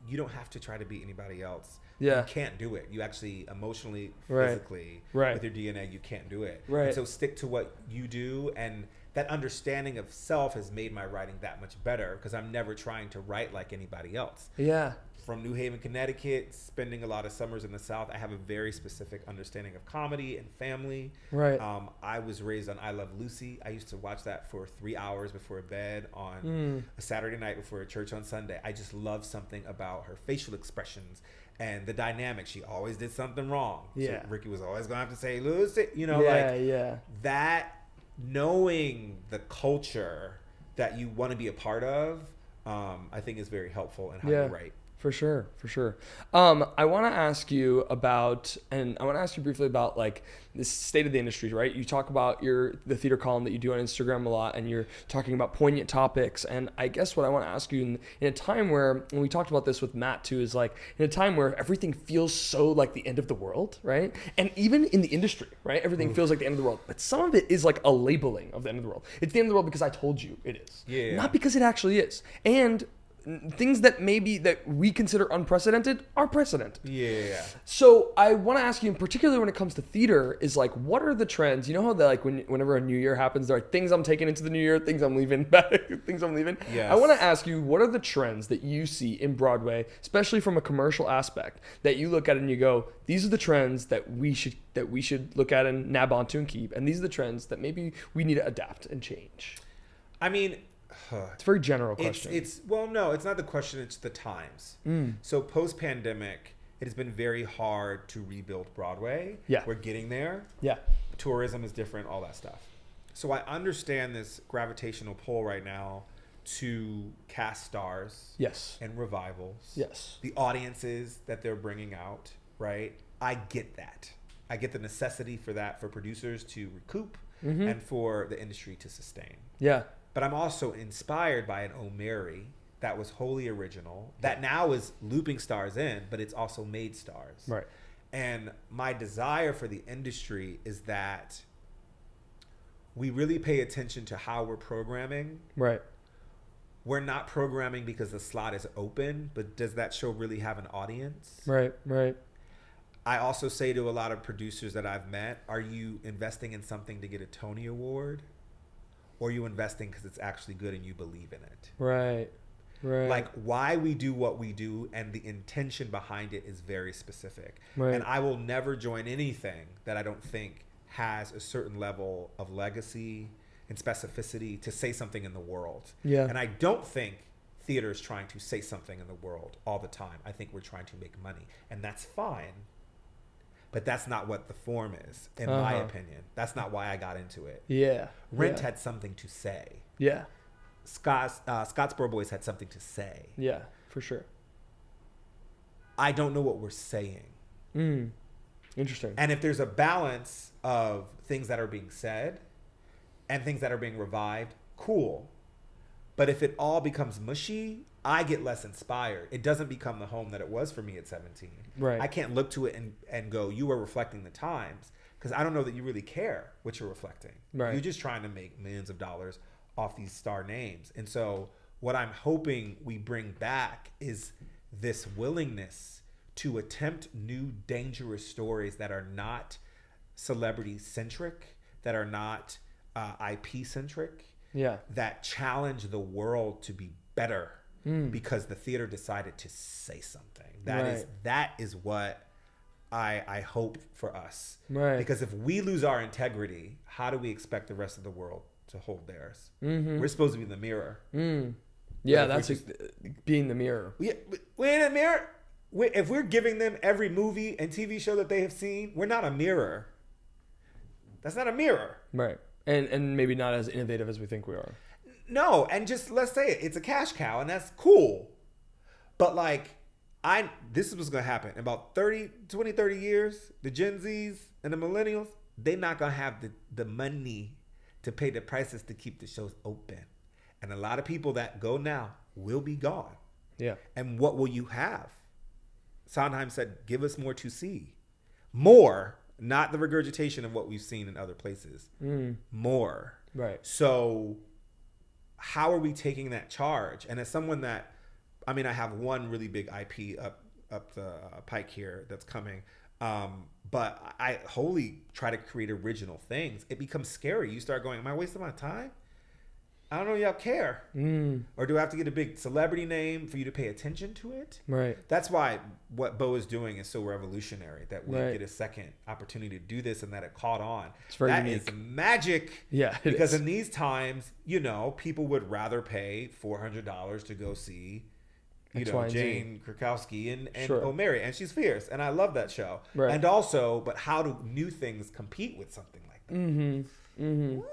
you don't have to try to be anybody else. Yeah. You can't do it. You actually emotionally, Right. physically, Right. with your DNA, you can't do it. Right. And so stick to what you do. And that understanding of self has made my writing that much better because I'm never trying to write like anybody else. Yeah. From New Haven, Connecticut, spending a lot of summers in the South, I have a very specific understanding of comedy and family. Right. I was raised on I Love Lucy. I used to watch that for 3 hours before bed on a Saturday night before church on Sunday. I just love something about her facial expressions and the dynamic. She always did something wrong. Yeah. So Ricky was always going to have to say, Lucy, that knowing the culture that you want to be a part of, I think is very helpful in how you write. For sure. I want to ask you about, and I want to ask you briefly about like the state of the industry, right? You talk about the theater column that you do on Instagram a lot, and you're talking about poignant topics. And I guess what I want to ask you in a time where, and we talked about this with Matt too, is like in a time where everything feels so like the end of the world, right? And even in the industry, right? Everything feels like the end of the world, but some of it is like a labeling of the end of the world. It's the end of the world because I told you it is. Yeah. Not because it actually is. And things that we consider unprecedented are precedented. Yeah. So I want to ask you, in particular when it comes to theater, is like, what are the trends? You know how like whenever a new year happens, there are things I'm taking into the new year, things I'm leaving back, things I'm leaving. Yes. I want to ask you, what are the trends that you see in Broadway, especially from a commercial aspect, that you look at and you go, these are the trends that we should look at and nab onto and keep, and these are the trends that maybe we need to adapt and change. I mean, it's a very general question. No, it's not the question, it's the times. So post-pandemic, it has been very hard to rebuild Broadway. Yeah. We're getting there. Yeah. Tourism is different, all that stuff. So I understand this gravitational pull right now to cast stars. Yes. And revivals. Yes. The audiences that they're bringing out, right? I get that. I get the necessity for that, for producers to recoup and for the industry to sustain. Yeah. But I'm also inspired by an O'Mary that was wholly original, that now is looping stars in, but it's also made stars. Right. And my desire for the industry is that we really pay attention to how we're programming. Right. We're not programming because the slot is open, but does that show really have an audience? Right. I also say to a lot of producers that I've met, are you investing in something to get a Tony Award? Or are you investing because it's actually good and you believe in it? Right. Like why we do what we do and the intention behind it is very specific. Right. And I will never join anything that I don't think has a certain level of legacy and specificity to say something in the world. Yeah. And I don't think theater is trying to say something in the world all the time. I think we're trying to make money, and that's fine. But that's not what the form is, in my opinion. That's not why I got into it. Yeah. Rent had something to say. Yeah. Scottsboro Boys had something to say. Yeah, for sure. I don't know what we're saying. Interesting. And if there's a balance of things that are being said and things that are being revived, cool. But if it all becomes mushy, I get less inspired. It doesn't become the home that it was for me at 17. Right. I can't look to it and go, you are reflecting the times, because I don't know that you really care what you're reflecting. Right. You're just trying to make millions of dollars off these star names. And so what I'm hoping we bring back is this willingness to attempt new dangerous stories that are not celebrity centric, that are not IP centric, that challenge the world to be better because the theater decided to say something. That is what I hope for us. Right. Because if we lose our integrity, how do we expect the rest of the world to hold theirs? We're supposed to be the mirror. Yeah, that's being the mirror. We're in a mirror. If we're giving them every movie and TV show that they have seen, we're not a mirror. That's not a mirror. Right. And maybe not as innovative as we think we are. No, and just let's say it's a cash cow, and that's cool. But like, this is what's going to happen. In about 30 years, the Gen Zs and the millennials, they're not going to have the money to pay the prices to keep the shows open. And a lot of people that go now will be gone. Yeah. And what will you have? Sondheim said, give us more to see. More, not the regurgitation of what we've seen in other places. More. Right. So how are we taking that charge? And as someone that I mean, I have one really big IP up the pike here that's coming. But I wholly try to create original things. It becomes scary. You start going, am I wasting my time? I don't know y'all care. Or do I have to get a big celebrity name for you to pay attention to it? Right. That's why what Beau is doing is so revolutionary, that we get a second opportunity to do this and that it caught on. It's very That unique. is magic. Yeah, it because is. in these times, you know, people would rather pay $400 to go see, you X, know, Y, and Z. Jane Krakowski and Sure. O'Mary, and she's fierce, and I love that show. Right. And also, but how do new things compete with something like that?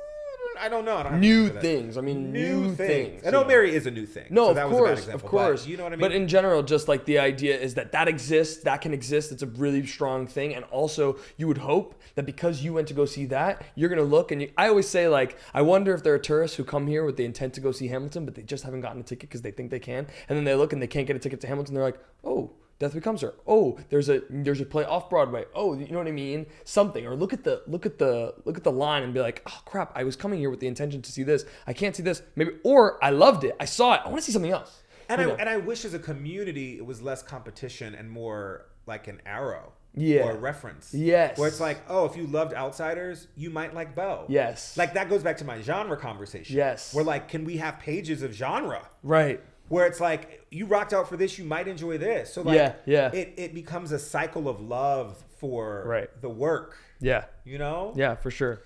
I don't know. I don't have New to answer that. things. I mean, new things. And you know. O'Mary is a new thing. No, so of that course, was a bad example, of course. But you know what I mean? But in general, just like the idea is that exists, that can exist. It's a really strong thing. And also, you would hope that because you went to go see that, you're going to look. And I always say, like, I wonder if there are tourists who come here with the intent to go see Hamilton, but they just haven't gotten a ticket because they think they can. And then they look and they can't get a ticket to Hamilton. They're like, oh, Death Becomes Her. Oh, there's a play off Broadway. Oh, you know what I mean? Something. Or look at the line and be like, oh crap, I was coming here with the intention to see this. I can't see this. Maybe, or I loved it. I saw it. I want to see something else. And I wish as a community it was less competition and more like an arrow. Yeah. Or a reference. Yes. Where it's like, oh, if you loved Outsiders, you might like Beau. Yes. Like that goes back to my genre conversation. Yes. Where like, can we have pages of genre? Right. Where it's like, you rocked out for this, you might enjoy this. So like, yeah. It becomes a cycle of love for the work. Yeah. You know? Yeah, for sure.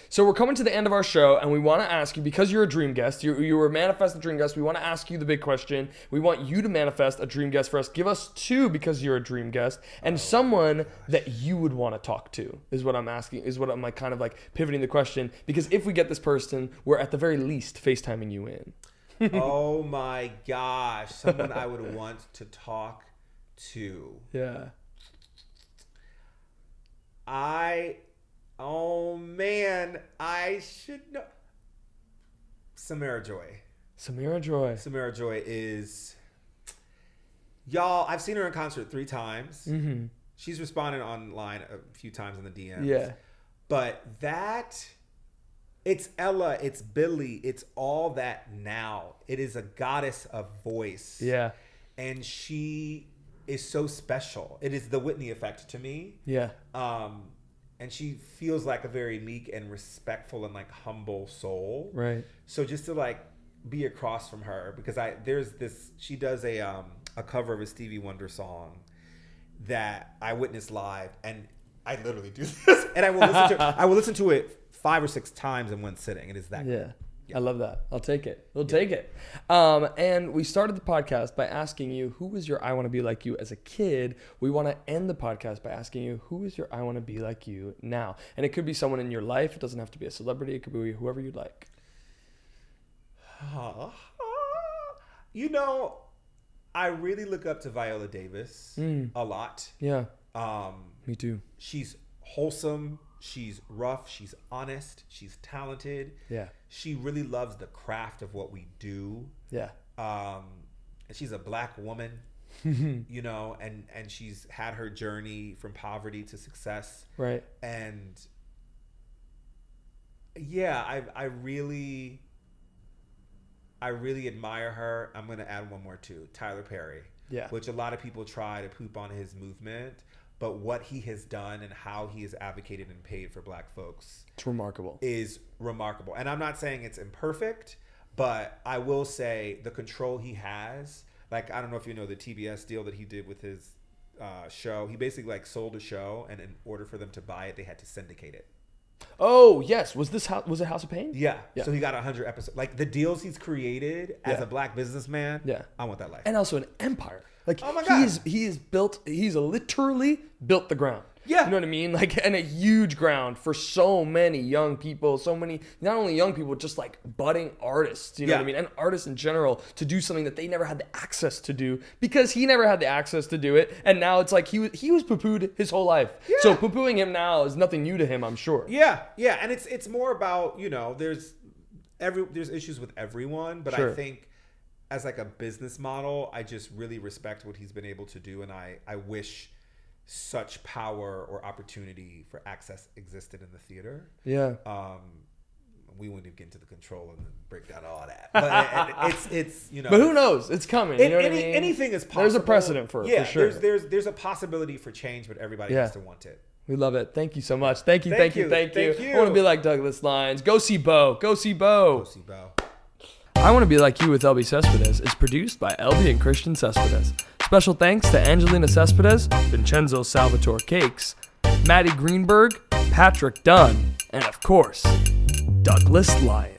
So we're coming to the end of our show, and we want to ask you, because you're a dream guest, you were a manifest a dream guest, we want to ask you the big question. We want you to manifest a dream guest for us. Give us two because you're a dream guest, and someone that you would want to talk to is what I'm asking, is what I'm like kind of like pivoting the question. Because if we get this person, we're at the very least FaceTiming you in. Oh my gosh. Someone I would want to talk to. Yeah. Oh man, I should know. Samara Joy. Samara Joy. Samara Joy is, y'all, I've seen her in concert 3 times. Mm-hmm. She's responded online a few times in the DMs. Yeah. But it's Ella, it's Billy, it's all that now. It is a goddess of voice. Yeah. And she is so special. It is the Whitney effect to me. Yeah. And she feels like a very meek and respectful and like humble soul. Right. So just to like be across from her, because she does a cover of a Stevie Wonder song that I witnessed live, and I literally do this, and I will listen to it 5 or 6 times in one sitting. It is that good. I love that. I'll take it. We'll take it. And we started the podcast by asking you, who was your I want to be like you as a kid? We want to end the podcast by asking you, who is your I want to be like you now? And it could be someone in your life. It doesn't have to be a celebrity. It could be whoever you'd like. You know, I really look up to Viola Davis a lot. Yeah. Me too. She's wholesome. She's rough. She's honest. She's talented. Yeah. She really loves the craft of what we do. Yeah. And she's a Black woman, you know, and she's had her journey from poverty to success. Right. And yeah, I really admire her. I'm going to add one more too, Tyler Perry. Yeah. Which a lot of people try to poop on his movement, but what he has done and how he has advocated and paid for Black folks, it's remarkable. Is remarkable. And I'm not saying it's imperfect, but I will say the control he has. Like, I don't know if you know the TBS deal that he did with his show. He basically like sold a show, and in order for them to buy it, they had to syndicate it. Oh yes, was it House of Pain? Yeah. So he got 100 episodes. Like the deals he's created as a Black businessman. Yeah. I want that life. And also an empire. Like, oh my God. He's literally built the ground. Yeah. You know what I mean? Like, and a huge ground for so many young people, not only young people, just like budding artists, you know what I mean? And artists in general, to do something that they never had the access to do because he never had the access to do it. And now it's like he was poo-pooed his whole life. Yeah. So poo-pooing him now is nothing new to him, I'm sure. Yeah. Yeah. And it's more about, you know, there's issues with everyone, but sure. I think as like a business model, I just really respect what he's been able to do. And I wish such power or opportunity for access existed in the theater. Yeah. we wouldn't even get into the control and break down all that. But it's you know. But who knows? It's coming. You know what I mean? Anything is possible. There's a precedent for it, for sure. There's a possibility for change, but everybody has to want it. We love it. Thank you so much. Thank you. I you. want to be like Douglas Lyons. Go see Beau. Go see Beau. I Want to Be Like You with Elbi Cespedes is produced by Elbi and Christian Cespedes. Special thanks to Angelina Cespedes, Vincenzo Salvatore Cakes, Maddie Greenberg, Patrick Dunn, and of course, Douglas Lyons.